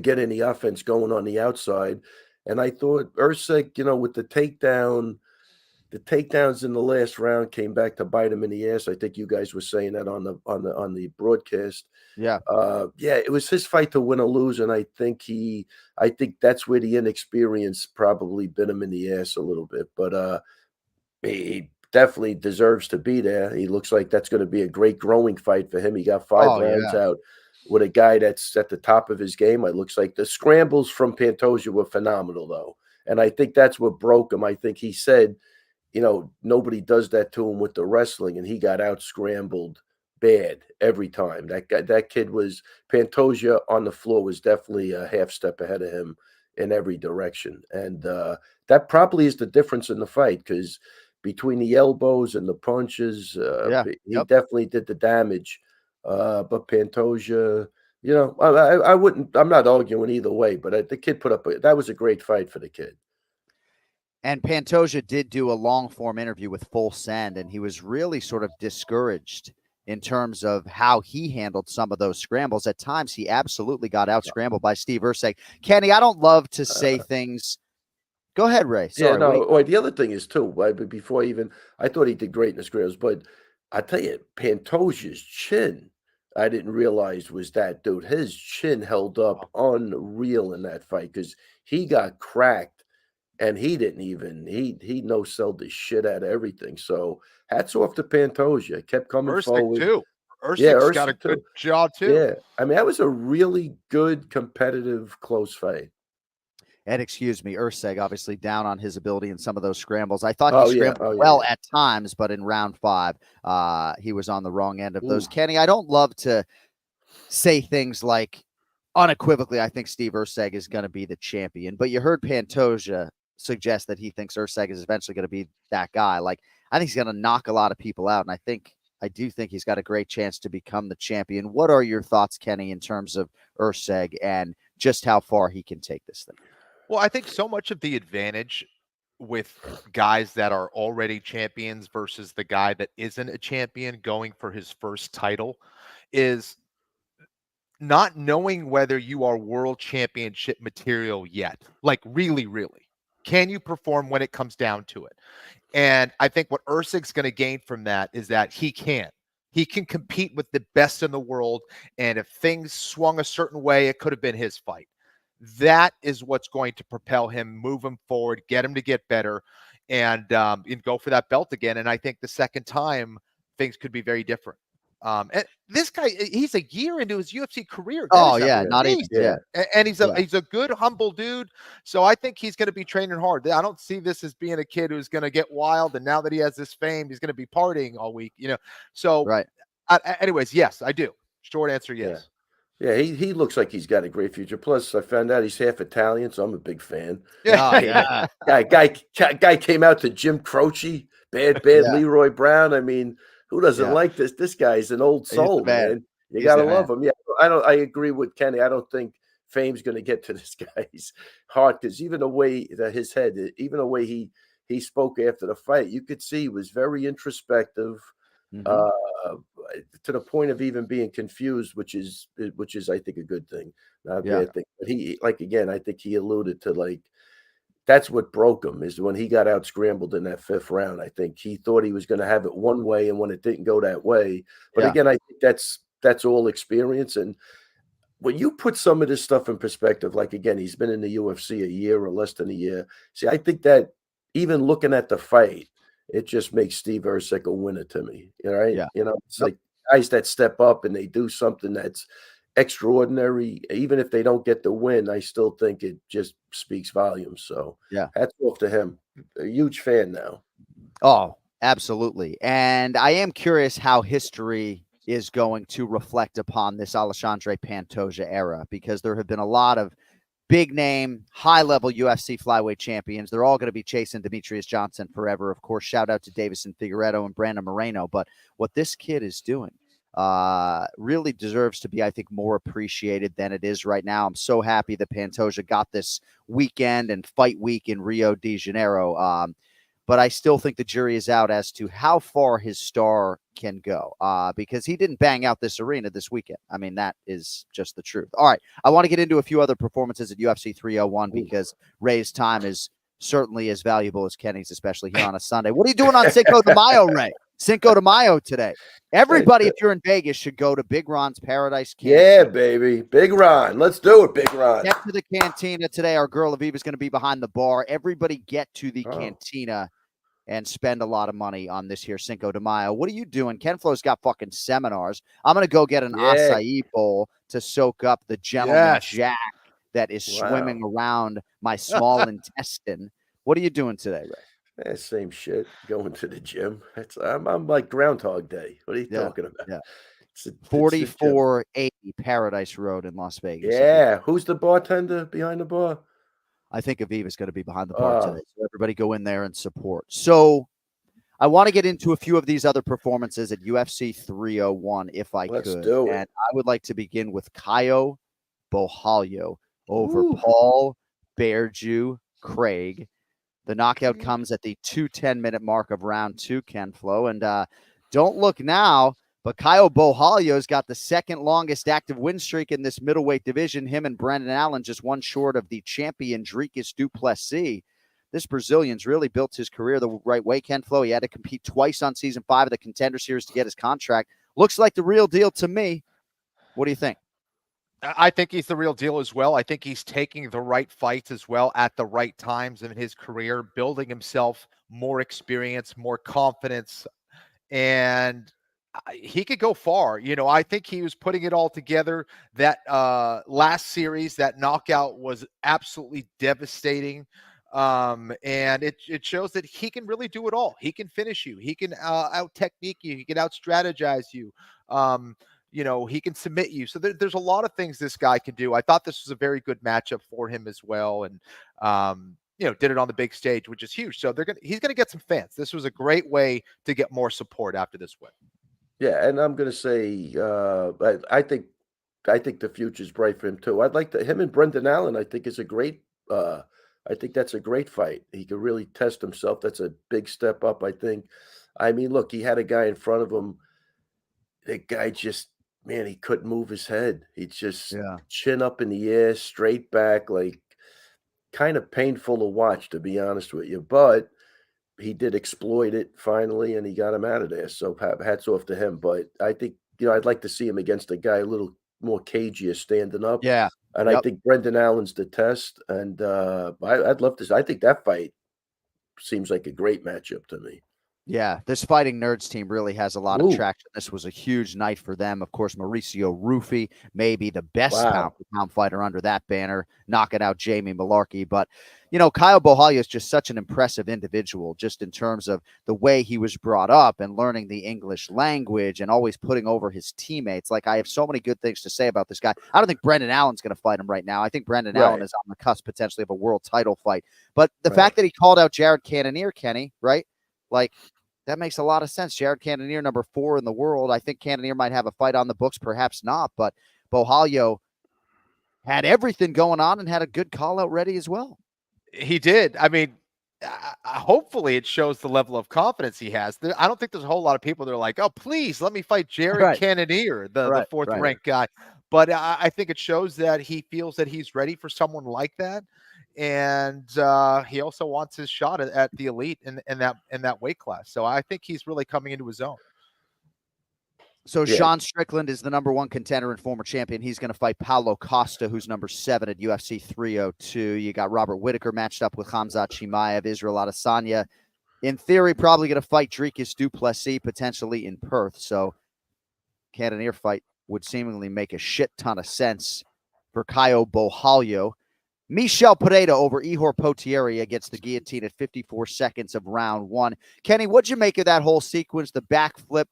[SPEAKER 10] get any offense going on the outside. And I thought Erceg, with the takedowns in the last round came back to bite him in the ass. I think you guys were saying that on the broadcast.
[SPEAKER 6] Yeah.
[SPEAKER 10] It was his fight to win or lose, and I think that's where the inexperience probably bit him in the ass a little bit. But he definitely deserves to be there. He looks like that's going to be a great growing fight for him. He got 5 rounds out with a guy that's at the top of his game. It looks like the scrambles from Pantoja were phenomenal, though. And I think that's what broke him. I think he said, nobody does that to him with the wrestling, and he got out scrambled bad every time. That kid was Pantoja on the floor was definitely a half step ahead of him in every direction. And that probably is the difference in the fight, because between the elbows and the punches, he definitely did the damage. But Pantoja, I'm not arguing either way, but the kid that was a great fight for the kid.
[SPEAKER 6] And Pantoja did do a long form interview with Full Send, and he was really sort of discouraged in terms of how he handled some of those scrambles. At times, he absolutely got out scrambled by Steve Erceg. Kenny, I don't love to say things. Go ahead, Ray. Sorry,
[SPEAKER 10] the other thing is too, before I thought he did great in the scrambles, but I tell you, Pantoja's chin, I didn't realize was that dude. His chin held up unreal in that fight because he got cracked and he didn't even, he no-sold the shit out of everything. So hats off to Pantoja. Kept coming forward.
[SPEAKER 7] Too. Erceg's got a good jaw too.
[SPEAKER 10] Yeah. I mean, that was a really good, competitive, close fight.
[SPEAKER 6] And excuse me, Erceg obviously down on his ability in some of those scrambles. I thought
[SPEAKER 10] Oh,
[SPEAKER 6] he
[SPEAKER 10] yeah.
[SPEAKER 6] scrambled
[SPEAKER 10] Oh, yeah,
[SPEAKER 6] well
[SPEAKER 10] yeah.
[SPEAKER 6] at times, but in round 5, he was on the wrong end of those.
[SPEAKER 10] Ooh.
[SPEAKER 6] Kenny, I don't love to say things like unequivocally, I think Steve Erceg is going to be the champion, but you heard Pantoja suggest that he thinks Erceg is eventually going to be that guy. Like, I think he's going to knock a lot of people out, and I do think he's got a great chance to become the champion. What are your thoughts, Kenny, in terms of Erceg and just how far he can take this thing?
[SPEAKER 7] Well, I think so much of the advantage with guys that are already champions versus the guy that isn't a champion going for his first title is not knowing whether you are world championship material yet. Like, really, really. Can you perform when it comes down to it? And I think what Erceg's going to gain from that is that he can. He can compete with the best in the world. And if things swung a certain way, it could have been his fight. That is what's going to propel him, move him forward, get him to get better, and go for that belt again. And I think the second time, things could be very different. And this guy, he's a year into his UFC career. That
[SPEAKER 6] Oh,
[SPEAKER 7] is
[SPEAKER 6] yeah, not even,
[SPEAKER 7] amazing. And he's a good, humble dude. So I think he's going to be training hard. I don't see this as being a kid who's going to get wild. And now that he has this fame, he's going to be partying all week, So,
[SPEAKER 6] right.
[SPEAKER 7] Anyways, yes, I do. Short answer, yes.
[SPEAKER 10] Yeah, he looks like he's got a great future. Plus, I found out he's half Italian, so I'm a big fan.
[SPEAKER 6] Yeah.
[SPEAKER 10] Guy came out to Jim Croce, bad Leroy Brown. I mean, who doesn't like this? This guy's an old soul, man. You gotta love him. Yeah, I agree with Kenny. I don't think fame's going to get to this guy's heart because even the way that his head, even the way he spoke after the fight, you could see he was very introspective. To the point of even being confused, which is I think a good thing, not a bad thing. But I think he alluded to that's what broke him is when he got out scrambled in that 5th round. I think he thought he was going to have it one way, and when it didn't go that way, but again, I think that's all experience. And when you put some of this stuff in perspective, like again, he's been in the UFC a year or less than a year. See, I think that even looking at the fight, it just makes Steve Erceg a winner to me, right?
[SPEAKER 6] Yeah.
[SPEAKER 10] It's like guys that step up and they do something that's extraordinary. Even if they don't get the win, I still think it just speaks volumes. So hats off to him. A huge fan now.
[SPEAKER 6] Oh, absolutely. And I am curious how history is going to reflect upon this Alexandre Pantoja era, because there have been a lot of big name, high level UFC flyweight champions. They're all going to be chasing Demetrius Johnson forever. Of course, shout out to Davison Figueiredo and Brandon Moreno. But what this kid is doing really deserves to be, I think, more appreciated than it is right now. I'm so happy that Pantoja got this weekend and fight week in Rio de Janeiro. But I still think the jury is out as to how far his star can go because he didn't bang out this arena this weekend. I mean, that is just the truth. All right. I want to get into a few other performances at UFC 301 because Ray's time is certainly as valuable as Kenny's, especially here on a Sunday. What are you doing on Cinco de Mayo, Ray? Cinco de Mayo today. Everybody, if you're in Vegas, should go to Big Ron's Paradise Cantina.
[SPEAKER 10] Yeah, baby. Big Ron. Let's do it, Big Ron.
[SPEAKER 6] Get to the cantina today. Our girl Aviva's going to be behind the bar. Everybody get to the cantina and spend a lot of money on this here Cinco de Mayo. What are you doing? Ken Flo's got fucking seminars. I'm going to go get an acai bowl to soak up the gentleman jack that is swimming around my small intestine. What are you doing today, Ray?
[SPEAKER 10] Same shit. Going to the gym. I'm like Groundhog Day. What are you talking about?
[SPEAKER 6] Yeah. 4480 Paradise Road in Las Vegas.
[SPEAKER 10] Yeah. Who's the bartender behind the bar?
[SPEAKER 6] I think Aviva's going to be behind the bar today. So everybody go in there and support. So I want to get into a few of these other performances at UFC 301 if I could.
[SPEAKER 10] Do it.
[SPEAKER 6] And I would like to begin with Caio Borralho over Paul Bearju Craig. The knockout comes at the 2:10-minute mark of round 2, Ken Flo. And don't look now, but Caio Borralho's got the second longest active win streak in this middleweight division. Him and Brendan Allen just one short of the champion Dricus du Plessis. This Brazilian's really built his career the right way, Ken Flo. He had to compete twice on season 5 of the Contender Series to get his contract. Looks like the real deal to me. What do you think?
[SPEAKER 7] I think he's the real deal as well. I think he's taking the right fights as well at the right times in his career, building himself more experience, more confidence. And he could go far. I think he was putting it all together. That last series, that knockout was absolutely devastating. And it shows that he can really do it all. He can finish you. He can out technique you. He can out strategize you. He can submit you. So there's a lot of things this guy can do. I thought this was a very good matchup for him as well. And, did it on the big stage, which is huge. So he's going to get some fans. This was a great way to get more support after this win.
[SPEAKER 10] Yeah, and I'm going to say I think the future's bright for him too. I'd like him and Brendan Allen. I think is a great. I think that's a great fight. He could really test himself. That's a big step up. I think. I mean, look, he had a guy in front of him. That guy just, man, he couldn't move his head. He just chin up in the air, straight back, like kind of painful to watch, to be honest with you. But he did exploit it finally, and he got him out of there. So hats off to him. But I think, I'd like to see him against a guy a little more cagier standing up.
[SPEAKER 6] Yeah.
[SPEAKER 10] And I think Brendan Allen's the test. And I'd love to. I think that fight seems like a great matchup to me.
[SPEAKER 6] Yeah, this Fighting Nerds team really has a lot of traction. This was a huge night for them. Of course, Mauricio Rufy, maybe the best pound-for-pound fighter under that banner, knocking out Jamie Malarkey. But, Caio Borralho is just such an impressive individual, just in terms of the way he was brought up and learning the English language and always putting over his teammates. Like, I have so many good things to say about this guy. I don't think Brendan Allen's going to fight him right now. I think Brendan Allen is on the cusp potentially of a world title fight. But the fact that he called out Jared Cannonier, Kenny, right? Like, that makes a lot of sense. Jared Cannonier, number 4 in the world. I think Cannonier might have a fight on the books, perhaps not. But Borralho had everything going on and had a good call out ready as well.
[SPEAKER 7] He did. I mean, hopefully it shows the level of confidence he has. I don't think there's a whole lot of people that are like, oh, please let me fight Jared Cannonier, the fourth ranked guy. But I think it shows that he feels that he's ready for someone like that. And he also wants his shot at the elite in that weight class. So I think he's really coming into his own.
[SPEAKER 6] So Sean Strickland is the number 1 contender and former champion. He's going to fight Paulo Costa, who's number 7 at UFC 302. You got Robert Whittaker matched up with Khamzat Chimaev. Israel Adesanya, in theory, probably going to fight Dricus du Plessis, potentially in Perth. So Cannonier fight would seemingly make a shit ton of sense for Caio Borralho. Michel Pereira over Ihor Potieria gets the guillotine at 54 seconds of round 1. Kenny, what'd you make of that whole sequence? The backflip,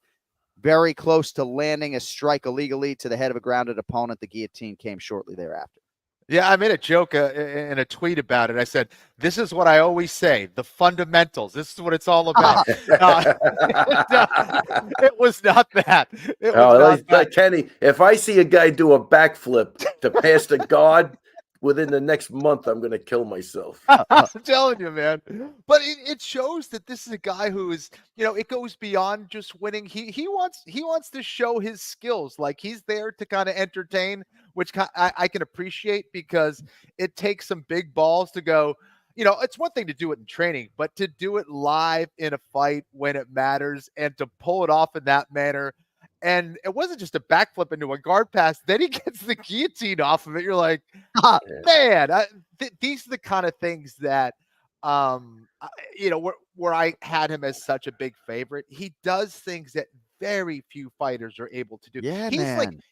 [SPEAKER 6] very close to landing a strike illegally to the head of a grounded opponent. The guillotine came shortly thereafter.
[SPEAKER 7] Yeah, I made a joke in a tweet about it. I said, this is what I always say, the fundamentals. This is what it's all about. It was not that. It was not that.
[SPEAKER 10] Kenny, if I see a guy do a backflip to pass the guard, within the next month, I'm going to kill myself.
[SPEAKER 7] I'm telling you, man. But it shows that this is a guy who is, it goes beyond just winning. He wants to show his skills. Like, he's there to kind of entertain, which I can appreciate, because it takes some big balls to go. It's one thing to do it in training, but to do it live in a fight when it matters and to pull it off in that manner. And it wasn't just a backflip into a guard pass. Then he gets the guillotine off of it. You're like, man, these are the kind of things that, where I had him as such a big favorite. He does things that very few fighters are able to do.
[SPEAKER 6] Yeah,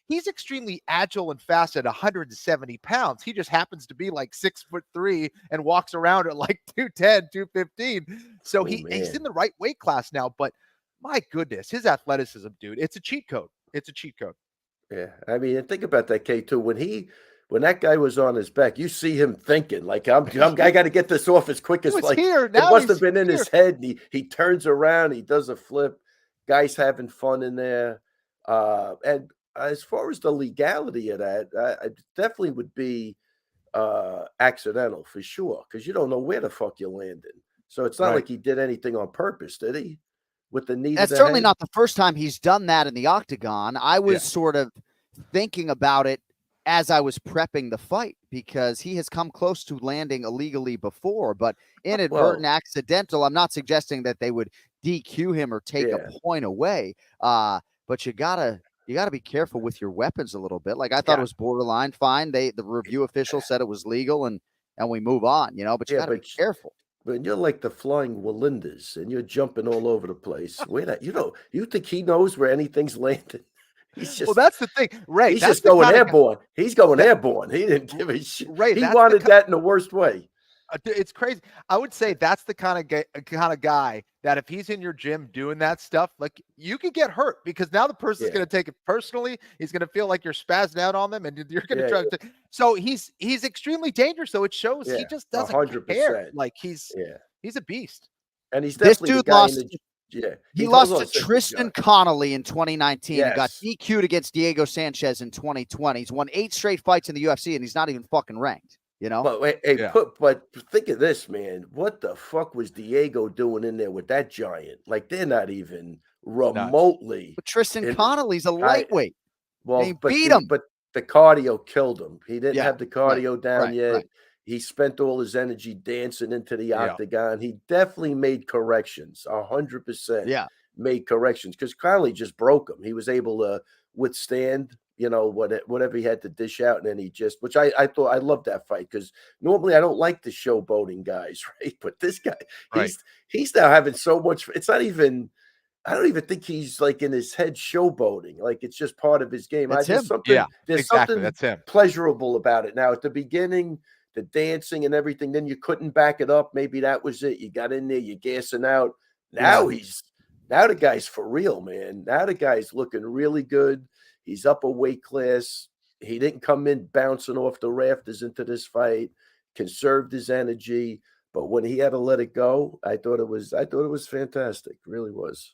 [SPEAKER 7] he's extremely agile and fast at 170 pounds. He just happens to be like 6'3" and walks around at like 210, 215. So he's in the right weight class now, but my goodness, his athleticism, dude, it's a cheat code. It's a cheat code.
[SPEAKER 10] Yeah. I mean, think about that, K2. When that guy was on his back, you see him thinking, like, I got to get this off as quick as like
[SPEAKER 7] here.
[SPEAKER 10] Now it must have been in his head. And he turns around, he does a flip. Guys having fun in there. And as far as the legality of that, I definitely would be accidental for sure, because you don't know where the fuck you're landing. So it's not like he did anything on purpose, did he? With the knee.
[SPEAKER 6] That's certainly not the first time he's done that in the octagon. I was sort of thinking about it as I was prepping the fight, because he has come close to landing illegally before, but inadvertent, accidental. I'm not suggesting that they would DQ him or take a point away. But you gotta be careful with your weapons a little bit. Like, I thought it was borderline fine. The review official said it was legal, and we move on, but you gotta be careful.
[SPEAKER 10] But you're like the flying Walinders, and you're jumping all over the place. Where that you think he knows where anything's landing? He's just
[SPEAKER 7] Well, that's the thing, Ray.
[SPEAKER 10] he's
[SPEAKER 7] That's
[SPEAKER 10] just
[SPEAKER 7] the
[SPEAKER 10] going
[SPEAKER 7] kind of
[SPEAKER 10] airborne. He's going airborne. He didn't give a shit.
[SPEAKER 7] Ray.
[SPEAKER 10] He
[SPEAKER 7] That's
[SPEAKER 10] wanted that in the worst way.
[SPEAKER 7] It's crazy. I would say that's the kind of guy that if he's in your gym doing that stuff, like you could get hurt because now the person's going to take it personally. He's going to feel like you're spazzing out on them, and you're going to try to. So he's extremely dangerous. So it shows he just doesn't
[SPEAKER 10] 100%.
[SPEAKER 7] care. Like he's a beast.
[SPEAKER 10] And he's
[SPEAKER 6] This
[SPEAKER 10] definitely
[SPEAKER 6] dude
[SPEAKER 10] the guy
[SPEAKER 6] lost. He lost to Tristan Connolly in 2019 and got DQ'd against Diego Sanchez in 2020. He's won 8 straight fights in the UFC, and he's not even fucking ranked. You know,
[SPEAKER 10] but think of this, man. What the fuck was Diego doing in there with that giant? Like they're not even remotely.
[SPEAKER 6] But Tristan Connolly's a lightweight.
[SPEAKER 10] Well,
[SPEAKER 6] he beat him,
[SPEAKER 10] but the cardio killed him. He didn't have the cardio down yet.
[SPEAKER 6] Right.
[SPEAKER 10] He spent all his energy dancing into the octagon. He definitely made corrections, 100%.
[SPEAKER 6] Yeah,
[SPEAKER 10] made corrections because Connolly just broke him. He was able to withstand, whatever he had to dish out, and then he just, which I thought I loved that fight because normally I don't like the showboating guys, right? But this guy, he's now having so much. It's not even. I don't even think he's like in his head showboating. Like it's just part of his game. There's something
[SPEAKER 7] That's him.
[SPEAKER 10] pleasurable about it. Now at the beginning, the dancing and everything, then you couldn't back it up. Maybe that was it. You got in there, you're gassing out. Now now the guy's for real, man. Now the guy's looking really good. He's up a weight class. He didn't come in bouncing off the rafters into this fight, conserved his energy. But when he had to let it go, I thought it was fantastic. It really was.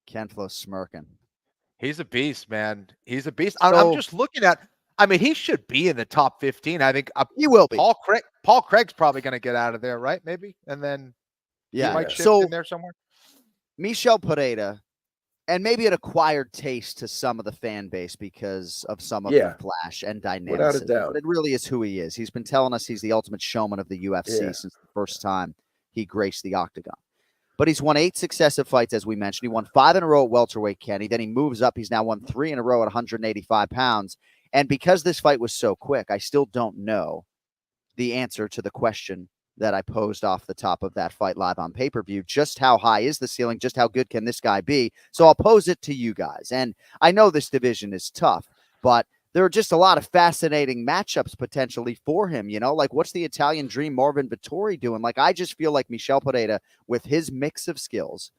[SPEAKER 6] Ken Flo smirking.
[SPEAKER 7] He's a beast, man. He's a beast. I'm just looking at. I mean, he should be in the top 15. I think
[SPEAKER 6] he will be.
[SPEAKER 7] Paul Craig's probably going to get out of there, right? Maybe, and then he might shift in there somewhere.
[SPEAKER 6] Michel Pereira, and maybe an acquired taste to some of the fan base because of some of the flash and dynamics.
[SPEAKER 10] Without a doubt.
[SPEAKER 6] But it really is who he is. He's been telling us he's the ultimate showman of the UFC since the first time he graced the octagon. But he's won 8 successive fights, as we mentioned. He won 5 in a row at welterweight, Kenny. Then he moves up. He's now won 3 in a row at 185 pounds. And because this fight was so quick, I still don't know the answer to the question that I posed off the top of that fight live on pay-per-view. Just how high is the ceiling? Just how good can this guy be? So I'll pose it to you guys. And I know this division is tough, but there are just a lot of fascinating matchups potentially for him. Like what's the Italian Dream Marvin Vettori doing? Like I just feel like Michel Pereira, with his mix of skills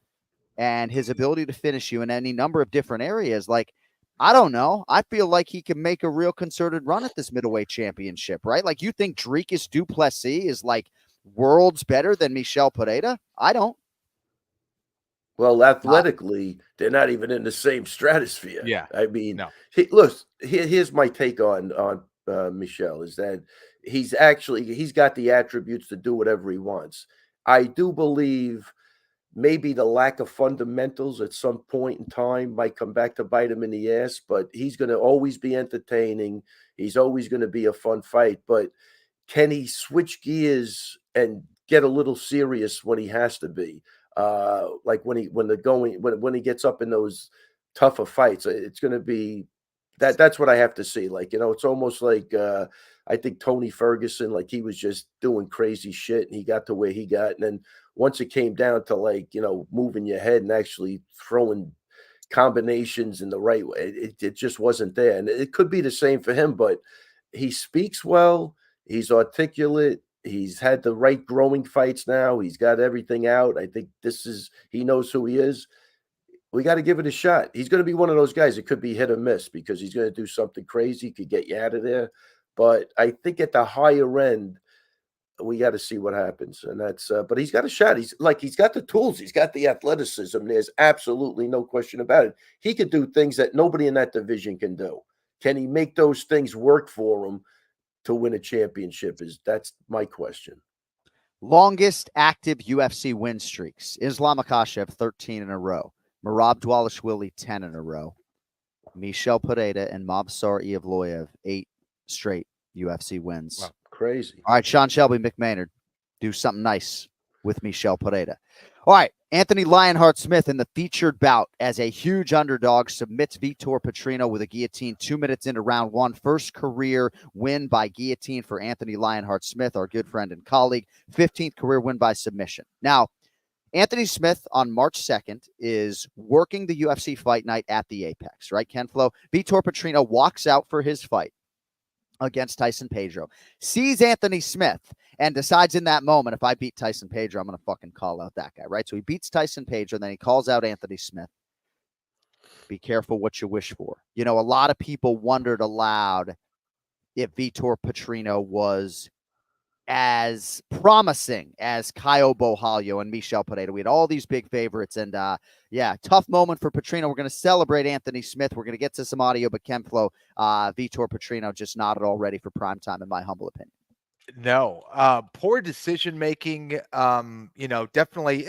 [SPEAKER 6] and his ability to finish you in any number of different areas, like I don't know. I feel like he can make a real concerted run at this middleweight championship, right? Like you think Dricus du Plessis is like worlds better than Michel Pereira? I don't.
[SPEAKER 10] Well, athletically, they're not even in the same stratosphere.
[SPEAKER 7] Yeah.
[SPEAKER 10] I mean,
[SPEAKER 7] no.
[SPEAKER 10] Here's my take on Michel is that he's got the attributes to do whatever he wants. I do believe maybe the lack of fundamentals at some point in time might come back to bite him in the ass, but he's going to always be entertaining. He's always going to be a fun fight. But can he switch gears and get a little serious when he has to be? Like when he gets up in those tougher fights, it's going to be that's what I have to see. Like, it's almost like I think Tony Ferguson, like he was just doing crazy shit and he got to where he got. And then once it came down to like, moving your head and actually throwing combinations in the right way, it just wasn't there. And it could be the same for him, but he speaks well. He's articulate. He's had the right growing fights now. He's got everything out. I think he knows who he is. We got to give it a shot. He's going to be one of those guys. It could be hit or miss because he's going to do something crazy, could get you out of there. But I think at the higher end, we got to see what happens. And that's, but he's got a shot. He's got the tools. He's got the athleticism. There's absolutely no question about it. He could do things that nobody in that division can do. Can he make those things work for him to win a championship? That's my question.
[SPEAKER 6] Longest active UFC win streaks. Islam Makhachev, 13 in a row. Merab Dvalishvili, 10 in a row. Michel Pereira and Mobsar Evloev, 8 straight UFC wins.
[SPEAKER 10] Wow, crazy.
[SPEAKER 6] All right, Sean Shelby McMahon, do something nice with Michel Pereira. All right, Anthony Lionheart Smith in the featured bout as a huge underdog submits Vitor Petrino with a guillotine 2 minutes into round one. First career win by guillotine for Anthony Lionheart Smith, our good friend and colleague. 15th career win by submission. Now, Anthony Smith on March 2nd is working the UFC fight night at the Apex, right, Ken Flo? Vitor Petrino walks out for his fight against Tyson Pedro, sees Anthony Smith, and decides in that moment, if I beat Tyson Pedro, I'm going to fucking call out that guy, right? So he beats Tyson Pedro, then he calls out Anthony Smith. Be careful what you wish for. You know, a lot of people wondered aloud if Vitor Petrino was as promising as Caio Borralho and Michel Pereira. We had all these big favorites, and tough moment for Petrino. We're going to celebrate Anthony Smith. We're going to get to some audio, but Ken Flo, Vitor Petrino just not at all ready for prime time, in my humble opinion.
[SPEAKER 7] No, poor decision making. Definitely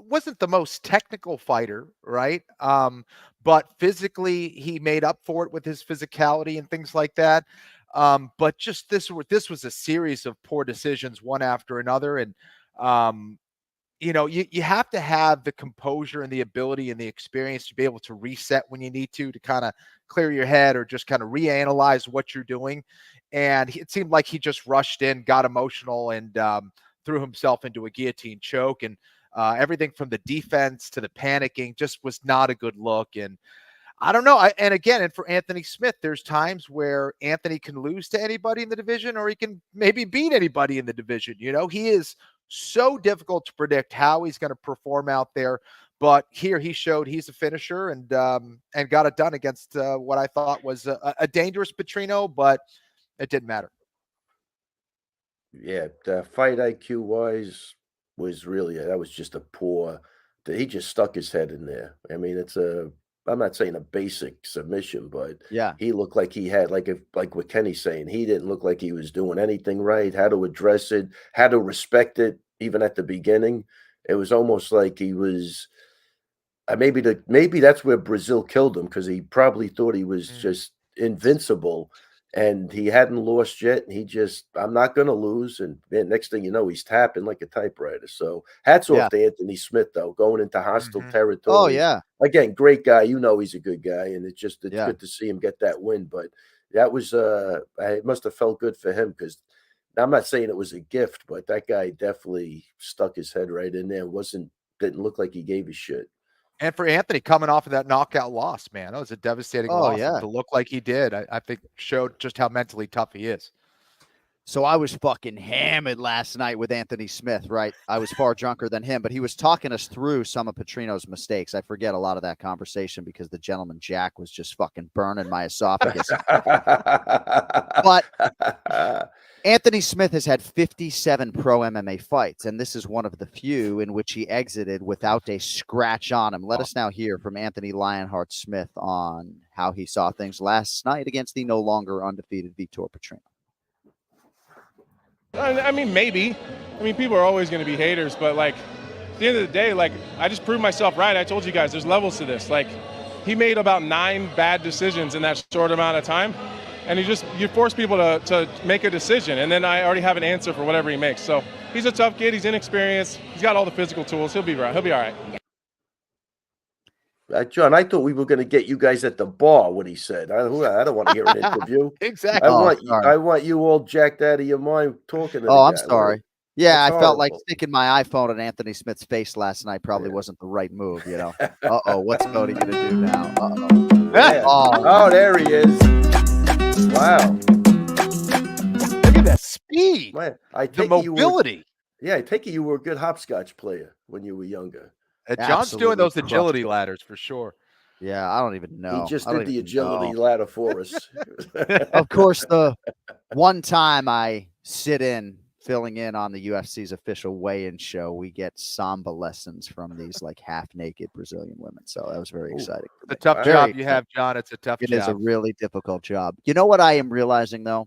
[SPEAKER 7] wasn't the most technical fighter, right? But physically, he made up for it with his physicality and things like that. But just this was a series of poor decisions, one after another, and you have to have the composure and the ability and the experience to be able to reset when you need to kind of clear your head or just kind of reanalyze what you're doing. And it seemed like he just rushed in, got emotional, and threw himself into a guillotine choke. And everything from the defense to the panicking just was not a good look. And I don't know. And for Anthony Smith, there's times where Anthony can lose to anybody in the division, or he can maybe beat anybody in the division. You know, he is so difficult to predict how he's going to perform out there. But here he showed he's a finisher and got it done against what I thought was a dangerous Petrino, but it didn't matter.
[SPEAKER 10] Yeah, the fight IQ wise was really that was just a poor. He just stuck his head in there. I mean, I'm not saying a basic submission, but
[SPEAKER 6] yeah,
[SPEAKER 10] he looked like he had like what Kenny's saying. He didn't look like he was doing anything right. How to address it, how to respect it, even at the beginning. It was almost like he was. Maybe that's where Brazil killed him, because he probably thought he was just invincible. And he hadn't lost yet. And I'm not going to lose. And man, next thing you know, he's tapping like a typewriter. So hats off to Anthony Smith, though, going into hostile territory.
[SPEAKER 6] Oh, yeah.
[SPEAKER 10] Again, great guy. You know, he's a good guy. And it's good to see him get that win. But that was, it must have felt good for him, because I'm not saying it was a gift, but that guy definitely stuck his head right in there. Didn't look like he gave a shit.
[SPEAKER 7] And for Anthony coming off of that knockout loss, man, that was a devastating loss. To look like he did, I think showed just how mentally tough he is.
[SPEAKER 6] So I was fucking hammered last night with Anthony Smith, right? I was far drunker than him, but he was talking us through some of Petrino's mistakes. I forget a lot of that conversation because the gentleman Jack was just fucking burning my esophagus. But Anthony Smith has had 57 pro MMA fights, and this is one of the few in which he exited without a scratch on him. Let us now hear from Anthony Lionheart Smith on how he saw things last night against the no longer undefeated Vitor Petrino.
[SPEAKER 11] I mean, maybe. I mean, people are always going to be haters, but, like, at the end of the day, like, I just proved myself right. I told you guys there's levels to this. Like, he made about 9 bad decisions in that short amount of time. And you force people to make a decision, and then I already have an answer for whatever he makes. So he's a tough kid. He's inexperienced. He's got all the physical tools. He'll be right. He'll be all right.
[SPEAKER 10] John, I thought we were going to get you guys at the bar. What he said. I don't want to hear an interview.
[SPEAKER 7] Exactly.
[SPEAKER 10] I want you all jacked out of your mind talking to.
[SPEAKER 6] I'm sorry. Yeah, I felt like sticking my iPhone in Anthony Smith's face last night probably wasn't the right move. You know. What's Cody going to do now?
[SPEAKER 10] Yeah. Oh, there he is. Wow.
[SPEAKER 7] Look at that speed.
[SPEAKER 10] Man,
[SPEAKER 7] the mobility.
[SPEAKER 10] I take it you were a good hopscotch player when you were younger.
[SPEAKER 7] John's doing those agility ladders for sure.
[SPEAKER 6] Yeah, I don't even know.
[SPEAKER 10] He just did the agility ladder for us.
[SPEAKER 6] Of course, the one time I sit in filling in on the UFC's official weigh-in show, we get samba lessons from these like half-naked Brazilian women. So that was very exciting.
[SPEAKER 7] It's a tough job you have, John. It's a tough job.
[SPEAKER 6] It is a really difficult job. You know what I am realizing, though?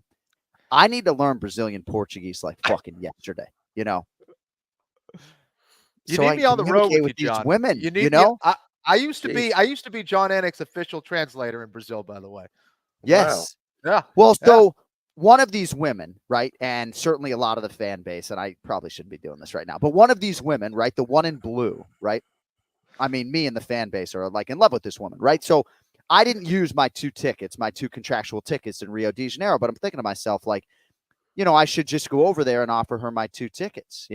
[SPEAKER 6] I need to learn Brazilian Portuguese like fucking yesterday, you know?
[SPEAKER 7] You need me on the road with you, John.
[SPEAKER 6] These women,
[SPEAKER 7] you
[SPEAKER 6] know?
[SPEAKER 7] I used to be Jon Anik's official translator in Brazil, by the way.
[SPEAKER 6] Yes.
[SPEAKER 10] Wow.
[SPEAKER 7] Yeah.
[SPEAKER 6] Well, so one of these women, right, and certainly a lot of the fan base, and I probably shouldn't be doing this right now, but one of these women, right, the one in blue, right, I mean, me and the fan base are like in love with this woman, right? So I didn't use my 2 tickets, my 2 contractual tickets in Rio de Janeiro, but I'm thinking to myself, like, I should just go over there and offer her my 2 tickets,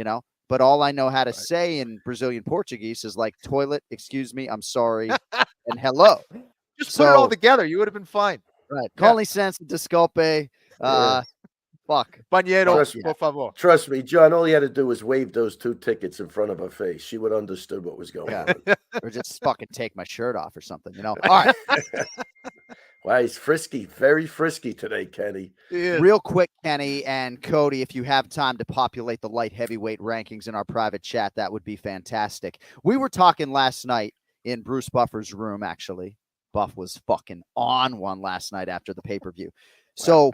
[SPEAKER 6] But all I know how to say in Brazilian Portuguese is like toilet, excuse me, I'm sorry, and hello.
[SPEAKER 7] Just put it all together. You would have been fine.
[SPEAKER 6] Right. Com licença, desculpe. Fuck.
[SPEAKER 7] Banheiro, por favor.
[SPEAKER 10] Trust me, John, all you had to do was wave those 2 tickets in front of her face. She would have understood what was going on.
[SPEAKER 6] Or just fucking take my shirt off or something, All right.
[SPEAKER 10] Wow, he's frisky, very frisky today, Kenny.
[SPEAKER 6] Real quick, Kenny and Cody, if you have time to populate the light heavyweight rankings in our private chat, that would be fantastic. We were talking last night in Bruce Buffer's room, actually. Buff was fucking on one last night after the pay-per-view. So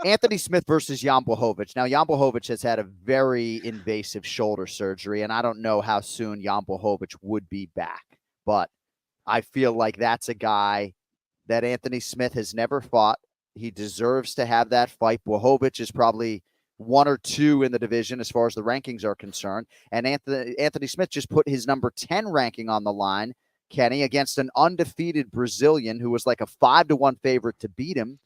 [SPEAKER 6] Anthony Smith versus Jan Blachowicz. Now, Jan Blachowicz has had a very invasive shoulder surgery, and I don't know how soon Jan Blachowicz would be back. But I feel like that's a guy that Anthony Smith has never fought. He deserves to have that fight. Blachowicz is probably 1 or 2 in the division as far as the rankings are concerned. And Anthony Smith just put his number 10 ranking on the line, Kenny, against an undefeated Brazilian who was like a 5-1 favorite to beat him.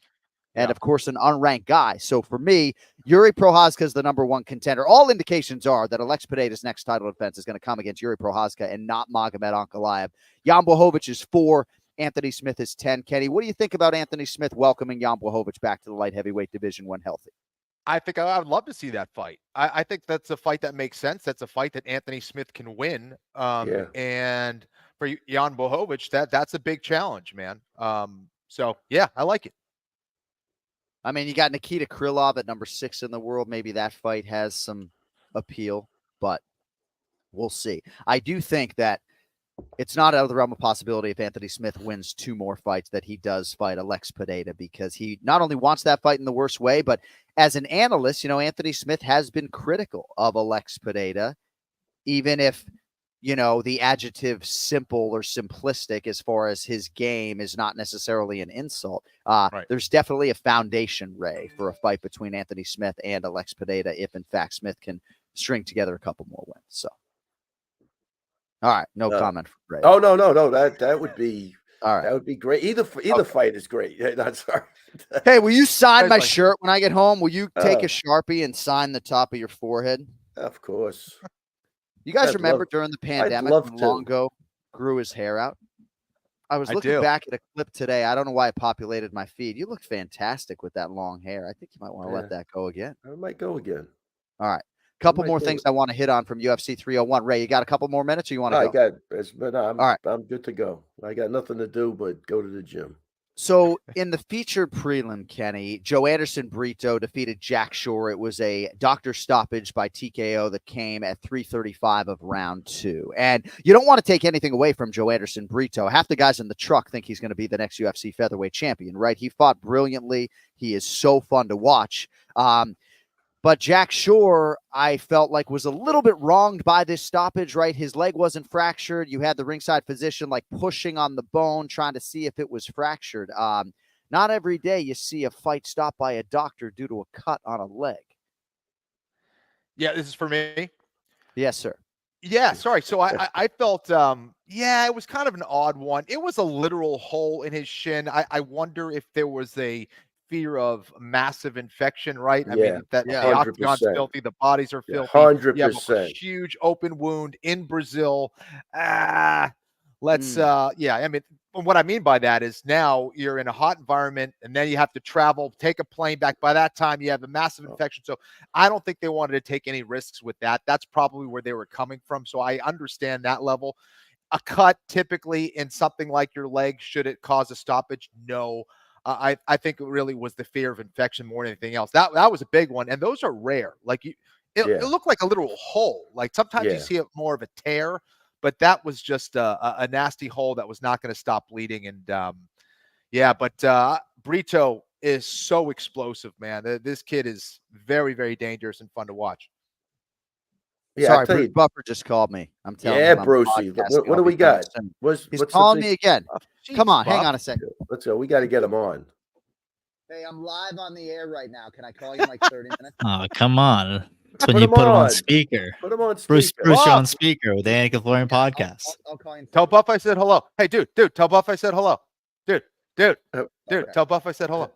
[SPEAKER 6] And, of course, an unranked guy. So, for me, Yuri Prochazka is the number 1 contender. All indications are that Alex Pineda's next title defense is going to come against Yuri Prochazka and not Magomed Ankalaev. Jan Blachowicz is 4. Anthony Smith is 10. Kenny, what do you think about Anthony Smith welcoming Jan Blachowicz back to the light heavyweight division when healthy?
[SPEAKER 7] I think I would love to see that fight. I think that's a fight that makes sense. That's a fight that Anthony Smith can win. And for Jan Blachowicz, that's a big challenge, man. So, yeah, I like it.
[SPEAKER 6] I mean, you got Nikita Krylov at number 6 in the world. Maybe that fight has some appeal, but we'll see. I do think that it's not out of the realm of possibility if Anthony Smith wins 2 more fights that he does fight Alex Pineda, because he not only wants that fight in the worst way, but as an analyst, Anthony Smith has been critical of Alex Pineda, even if, the adjective simple or simplistic as far as his game is not necessarily an insult. There's definitely a foundation, Ray, for a fight between Anthony Smith and Alex Pineda if, in fact, Smith can string together a couple more wins. So, all right, no comment from Ray.
[SPEAKER 10] Oh, no. That would be
[SPEAKER 6] all right.
[SPEAKER 10] That would be great. Either fight is great. That's all right.
[SPEAKER 6] Hey, will you sign my shirt when I get home? Will you take a Sharpie and sign the top of your forehead?
[SPEAKER 10] Of course.
[SPEAKER 6] You guys remember during the pandemic when Longo grew his hair out? I was looking back at a clip today. I don't know why it populated my feed. You look fantastic with that long hair. I think you might want to let that go again.
[SPEAKER 10] I might go again.
[SPEAKER 6] All right. Couple more things I want to hit on from UFC 301. Ray, you got a couple more minutes or you want to go?
[SPEAKER 10] All right. I'm good to go. I got nothing to do but go to the gym.
[SPEAKER 6] So in the featured prelim, Kenny, Joe Anderson Brito defeated Jack Shore. It was a doctor stoppage by TKO that came at 3:35 of round 2. And you don't want to take anything away from Joe Anderson Brito. Half the guys in the truck think he's going to be the next UFC featherweight champion, right? He fought brilliantly. He is so fun to watch. But Jack Shore, I felt like, was a little bit wronged by this stoppage, right? His leg wasn't fractured. You had the ringside physician like pushing on the bone, trying to see if it was fractured. Not every day you see a fight stopped by a doctor due to a cut on a leg.
[SPEAKER 7] Yeah, this is for me.
[SPEAKER 6] Yes, sir.
[SPEAKER 7] Yeah, sorry. So I felt, it was kind of an odd one. It was a literal hole in his shin. I wonder if there was a fear of massive infection, right? I mean, the octagon's filthy, the bodies are filthy.
[SPEAKER 10] 100%.
[SPEAKER 7] You have a huge open wound in Brazil. I mean, what I mean by that is now you're in a hot environment and then you have to travel, take a plane back. By that time, you have a massive infection. So I don't think they wanted to take any risks with that. That's probably where they were coming from. So I understand that level. A cut typically in something like your leg, should it cause a stoppage? No. I think it really was the fear of infection more than anything else. That was a big one, and those are rare. Like it looked like a literal hole. Like sometimes you see it more of a tear, but that was just a nasty hole that was not going to stop bleeding. And but Brito is so explosive, man. This kid is very, very dangerous and fun to watch.
[SPEAKER 6] Yeah, sorry, Bruce Buffer just called me. I'm telling you.
[SPEAKER 10] Yeah, Brucey. What do we got?
[SPEAKER 6] He's calling me again. Come on, hang on a second.
[SPEAKER 10] Let's go. We got to get him on.
[SPEAKER 6] Hey, I'm live on the air right now. Can I call you in like 30 minutes?
[SPEAKER 12] Oh, come on. That's when
[SPEAKER 10] Put
[SPEAKER 12] you
[SPEAKER 10] him
[SPEAKER 12] put him on
[SPEAKER 10] on.
[SPEAKER 12] speaker.
[SPEAKER 10] Put him on
[SPEAKER 12] Bruce
[SPEAKER 10] speaker.
[SPEAKER 12] you're on speaker with the Anik Florian podcast.
[SPEAKER 6] I'll call him.
[SPEAKER 7] Tell Buff I said hello. Hey, dude, tell Buff I said hello. Dude, tell Buff I said hello.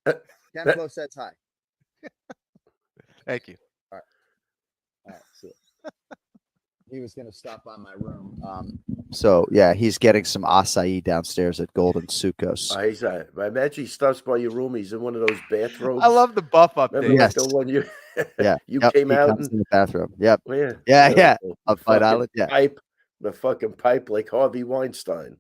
[SPEAKER 6] Ken Flo says hi.
[SPEAKER 7] Thank you.
[SPEAKER 6] All right. So he was going to stop by my room. So yeah, he's getting some acai downstairs at Golden Sucos.
[SPEAKER 10] He's I imagine he stops by your room. He's in one of those bathrobes.
[SPEAKER 7] I love the Buff update.
[SPEAKER 10] Remember, like the one you you came
[SPEAKER 6] he
[SPEAKER 10] out
[SPEAKER 6] comes in the bathroom. Yep.
[SPEAKER 10] Yeah.
[SPEAKER 6] Up Fight Island. Yeah.
[SPEAKER 10] Pipe, the fucking pipe like Harvey Weinstein.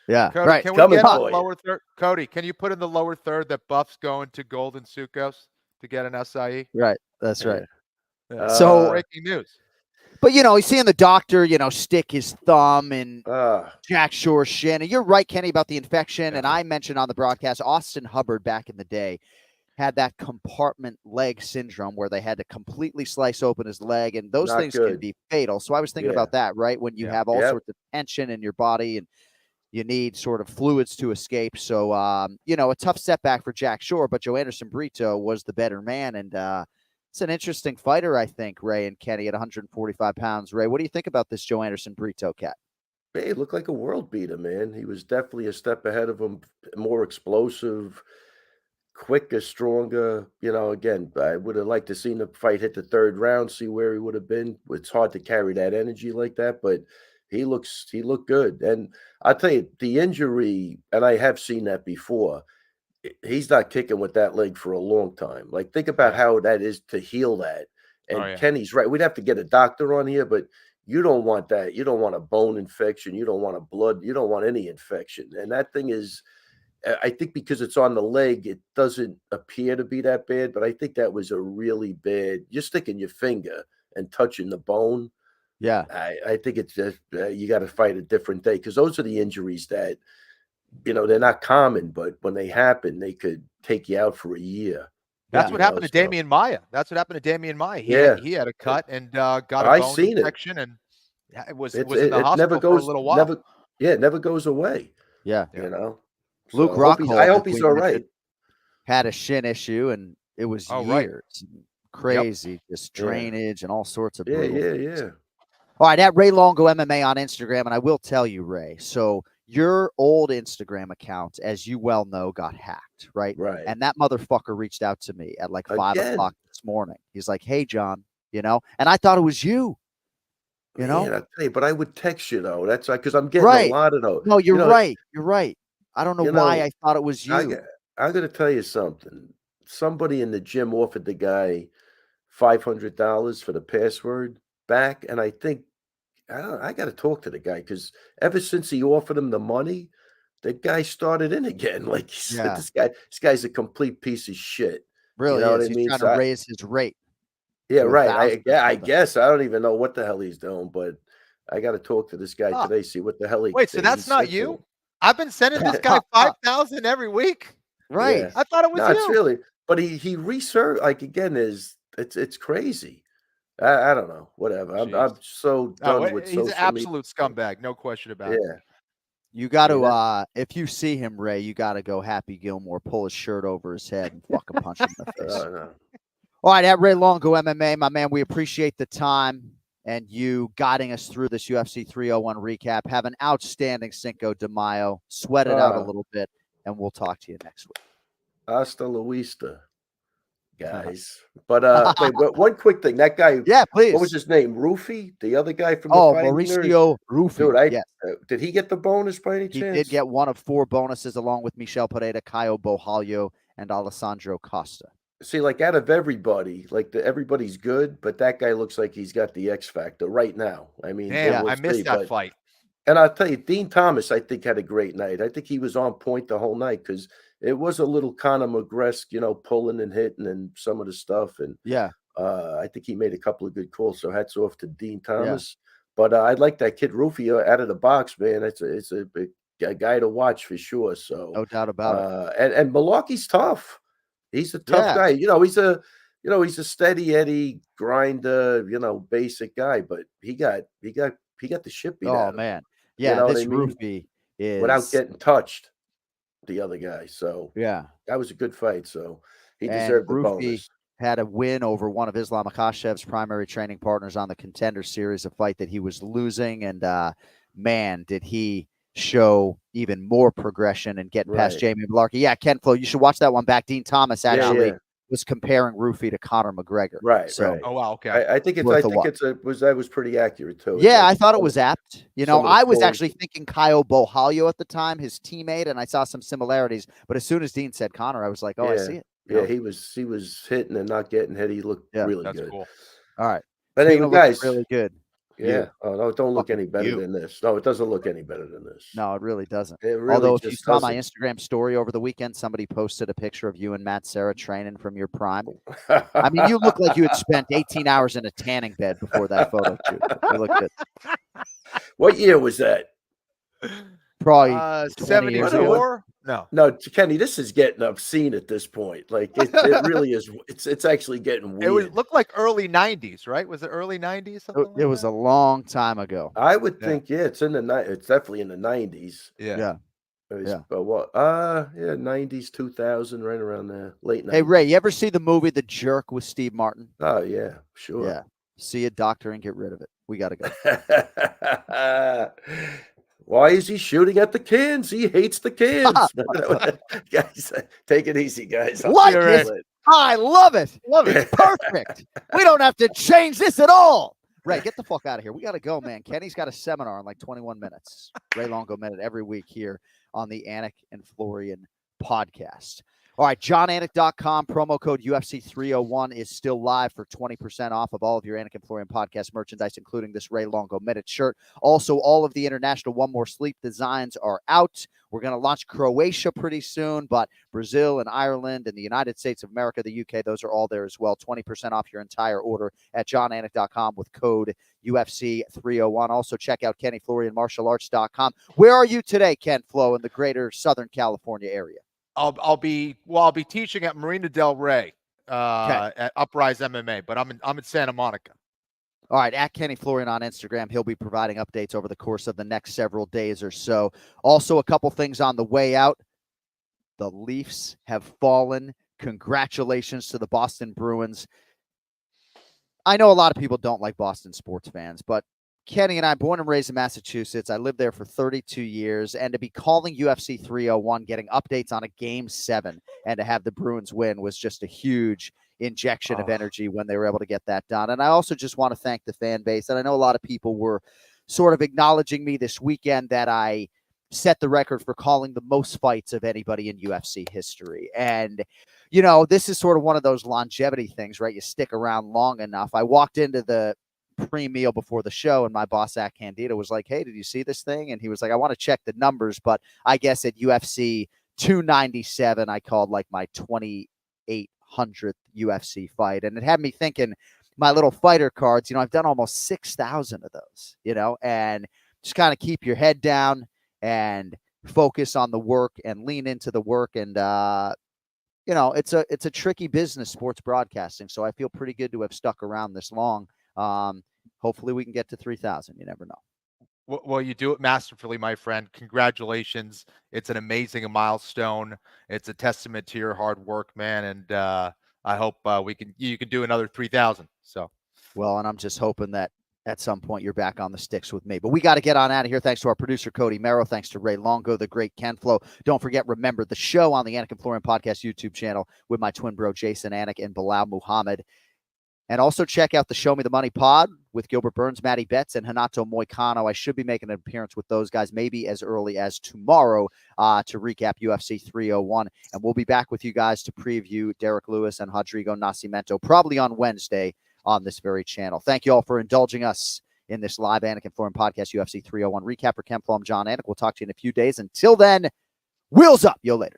[SPEAKER 6] Yeah.
[SPEAKER 7] Cody,
[SPEAKER 6] right.
[SPEAKER 7] can we get in the lower third? Cody, can you put in the lower third that Buff's going to Golden Sucos to get an acai?
[SPEAKER 6] Right. That's right.
[SPEAKER 7] So breaking news.
[SPEAKER 6] But he's seeing the doctor, stick his thumb in Jack Shore's shin. And you're right, Kenny, about the infection. And I mentioned on the broadcast, Austin Hubbard back in the day had that compartment leg syndrome where they had to completely slice open his leg, and those things can be fatal. So I was thinking about that, right? When you have all sorts of tension in your body and you need sort of fluids to escape. So, a tough setback for Jack Shore, but Joe Anderson Brito was the better man. And it's an interesting fighter, I think, Ray and Kenny at 145 pounds. Ray, what do you think about this Joe Anderson Brito cat?
[SPEAKER 10] Hey, he looked like a world beater, man. He was definitely a step ahead of him, more explosive, quicker, stronger. Again, I would have liked to seen the fight hit the third round, see where he would have been. It's hard to carry that energy like that, but he looked good. And I'll tell you, the injury, and I have seen that before, he's not kicking with that leg for a long time. Like, think about how that is to heal that. And Kenny's right. We'd have to get a doctor on here, but you don't want that. You don't want a bone infection. You don't want a blood. You don't want any infection. And that thing is, I think because it's on the leg, it doesn't appear to be that bad, but I think that was a really bad. You're sticking your finger and touching the bone.
[SPEAKER 6] Yeah.
[SPEAKER 10] I think it's just, you got to fight a different day, because those are the injuries that, they're not common, but when they happen, they could take you out for a year.
[SPEAKER 7] That's what happened to Damian Maia. That's what happened to Damian Maia. He had a cut and got a bone infection, and it was in the hospital for a little while.
[SPEAKER 10] It never goes away.
[SPEAKER 6] Yeah.
[SPEAKER 10] Luke
[SPEAKER 6] Rockhold,
[SPEAKER 10] I hope he's all right.
[SPEAKER 6] Had a shin issue, and it was years. Crazy, just drainage and all sorts of
[SPEAKER 10] Yeah.
[SPEAKER 6] All right, at Ray Longo MMA on Instagram, and I will tell you, Ray, so your old Instagram account, as you well know, got hacked, right?
[SPEAKER 10] Right.
[SPEAKER 6] And that motherfucker reached out to me at like 5 o'clock this morning. He's like, "Hey, John," and I thought it was you.
[SPEAKER 10] Man, I tell you, but I would text you though. That's because I'm getting a lot of those.
[SPEAKER 6] No, you're right. You're right. I don't know why I thought it was you.
[SPEAKER 10] I'm going to tell you something. Somebody in the gym offered the guy $500 for the password back, and I think I got to talk to the guy, because ever since he offered him the money, the guy started in again. Like he said, this guy's a complete piece of shit.
[SPEAKER 6] Really,
[SPEAKER 10] what I
[SPEAKER 6] he's
[SPEAKER 10] mean?
[SPEAKER 6] trying to raise his rate.
[SPEAKER 10] Yeah, right. I guess I don't even know what the hell he's doing, but I got to talk to this guy today, see what the hell he.
[SPEAKER 7] Wait, so that's not you? I've been sending this guy 5,000 every week.
[SPEAKER 6] Right.
[SPEAKER 10] Yeah.
[SPEAKER 7] I thought it was you.
[SPEAKER 10] It's really, but he researched, like, again, it's crazy. I don't know. Whatever. I'm so done with social media.
[SPEAKER 7] He's an absolute scumbag, no question about it.
[SPEAKER 6] You got to, if you see him, Ray, you got to go Happy Gilmore, pull his shirt over his head, and fucking punch him in the face.
[SPEAKER 10] No.
[SPEAKER 6] All right, at Ray Longo MMA, my man, we appreciate the time and you guiding us through this UFC 301 recap. Have an outstanding Cinco de Mayo. Sweat it out a little bit, and we'll talk to you next week.
[SPEAKER 10] Hasta la vista, guys. But wait, one quick thing. That guy,
[SPEAKER 6] please.
[SPEAKER 10] What was his name? Rufy, the other guy from the
[SPEAKER 6] Mauricio Rufy.
[SPEAKER 10] Dude, did he get the bonus by any chance?
[SPEAKER 6] He did get one of 4 bonuses, along with Michel Pereira, Caio Bohalho, and Alessandro Costa.
[SPEAKER 10] See, like, out of everybody, like, everybody's good, but that guy looks like he's got the X factor right now. I mean,
[SPEAKER 7] I missed that fight.
[SPEAKER 10] And I'll tell you, Dean Thomas, I think, had a great night. I think he was on point the whole night, because it was a little Conor McGregor, pulling and hitting and some of the stuff. And I think he made a couple of good calls. So hats off to Dean Thomas. But I like that kid Rufio out of the box, man. It's a big guy to watch for sure. So
[SPEAKER 6] no doubt about it.
[SPEAKER 10] And Milwaukee's tough. He's a tough guy. He's a steady Eddie grinder, basic guy, but he got the shit beat out of him.
[SPEAKER 6] Man. Yeah, this Rufy is
[SPEAKER 10] without getting touched, the other guy. So
[SPEAKER 6] that
[SPEAKER 10] was a good fight. So he deserved the bonus.
[SPEAKER 6] had a win over one of Islam Makhachev's primary training partners on the Contender Series, a fight that he was losing. And man, did he show even more progression and getting past Jamie Malarkey. Yeah, Ken Flo, you should watch that one back. Dean Thomas actually was comparing Rufy to Conor McGregor.
[SPEAKER 10] Right,
[SPEAKER 6] so,
[SPEAKER 10] right.
[SPEAKER 7] Oh wow, okay.
[SPEAKER 10] I think that was pretty accurate too.
[SPEAKER 6] Yeah, I thought it was apt. You know, I was actually thinking Caio Borralho at the time, his teammate, and I saw some similarities. But as soon as Dean said Conor, I was like, I see it.
[SPEAKER 10] Yeah, he was hitting and not getting hit. He looked really good.
[SPEAKER 7] Cool.
[SPEAKER 6] All right.
[SPEAKER 10] But anyway, guys,
[SPEAKER 6] really good.
[SPEAKER 10] Yeah. Oh no, it don't look any better than this. No, it doesn't look any better than this.
[SPEAKER 6] No, it really doesn't.
[SPEAKER 10] It really
[SPEAKER 6] Although if you
[SPEAKER 10] just
[SPEAKER 6] saw my
[SPEAKER 10] doesn't.
[SPEAKER 6] Instagram story over the weekend, somebody posted a picture of you and Matt Serra training from your prime. I mean, you look like you had spent 18 hours in a tanning bed before that photo shoot. You look good.
[SPEAKER 10] What year was that?
[SPEAKER 6] Probably
[SPEAKER 7] 74.
[SPEAKER 10] No, Kenny, this is getting obscene at this point. Like it really is. It's actually getting weird.
[SPEAKER 7] It looked like early 90s, right? Was it early 90s?
[SPEAKER 6] It was a long time ago.
[SPEAKER 10] I would think, it's in the it's definitely in the 90s.
[SPEAKER 7] Yeah.
[SPEAKER 10] But what? 90s, 2000, right around there, late 90s.
[SPEAKER 6] Hey Ray, you ever see the movie The Jerk with Steve Martin?
[SPEAKER 10] Oh yeah, sure.
[SPEAKER 6] Yeah. See a doctor and get rid of it. We gotta go.
[SPEAKER 10] Why is he shooting at the kids? He hates the kids. Guys, take it easy, guys.
[SPEAKER 6] Like it. I love it. Love it. Perfect. We don't have to change this at all. Ray, get the fuck out of here. We got to go, man. Kenny's got a seminar in like 21 minutes. Ray Longo Minute every week here on the Anik and Florian podcast. All right, JonAnik.com, promo code UFC301 is still live for 20% off of all of your Anik and Florian podcast merchandise, including this Ray Longo Minute shirt. Also, all of the international One More Sleep designs are out. We're going to launch Croatia pretty soon, but Brazil and Ireland and the United States of America, the UK, those are all there as well. 20% off your entire order at JonAnik.com with code UFC301. Also, check out KennyFlorianMartialArts.com. Where are you today, Ken Flo, in the greater Southern California area?
[SPEAKER 7] I'll be teaching at Marina Del Rey at Uprise MMA, but I'm in Santa Monica.
[SPEAKER 6] All right, at Kenny Florian on Instagram. He'll be providing updates over the course of the next several days or so. Also, a couple things on the way out. The Leafs have fallen. Congratulations to the Boston Bruins. I know a lot of people don't like Boston sports fans, but Kenny and I, born and raised in Massachusetts, I lived there for 32 years, and to be calling UFC 301, getting updates on a Game 7, and to have the Bruins win was just a huge injection of energy when they were able to get that done. And I also just want to thank the fan base. And I know a lot of people were sort of acknowledging me this weekend that I set the record for calling the most fights of anybody in UFC history. And, you know, this is sort of one of those longevity things, right? You stick around long enough. I walked into the pre-meal before the show, and my boss, Zach Candido, was like, hey, did you see this thing? And he was like, I want to check the numbers, but I guess at UFC 297, I called like my 2800th UFC fight. And it had me thinking, my little fighter cards, you know, I've done almost 6,000 of those, you know, and just kind of keep your head down and focus on the work and lean into the work. And, you know, it's a tricky business, sports broadcasting. So I feel pretty good to have stuck around this long. Hopefully we can get to 3,000. You never know.
[SPEAKER 7] Well, you do it masterfully, my friend. Congratulations. It's an amazing milestone. It's a testament to your hard work, man. And I hope you can do another 3,000. So,
[SPEAKER 6] well, and I'm just hoping that at some point you're back on the sticks with me. But we got to get on out of here. Thanks to our producer, Cody Merrow. Thanks to Ray Longo, the great Ken Flo. Don't forget, remember the show on the Anik and Florian Podcast YouTube channel with my twin bro, Jason Anik and Bilal Muhammad. And also check out the Show Me the Money pod with Gilbert Burns, Matty Betts, and Hanato Moicano. I should be making an appearance with those guys maybe as early as tomorrow to recap UFC 301. And we'll be back with you guys to preview Derek Lewis and Rodrigo Nascimento probably on Wednesday on this very channel. Thank you all for indulging us in this live Anik and Florian podcast UFC 301 recap. For Ken Flo, I'm Jon Anik. We'll talk to you in a few days. Until then, wheels up. Yo, later.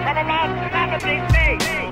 [SPEAKER 4] From a mountain, DC.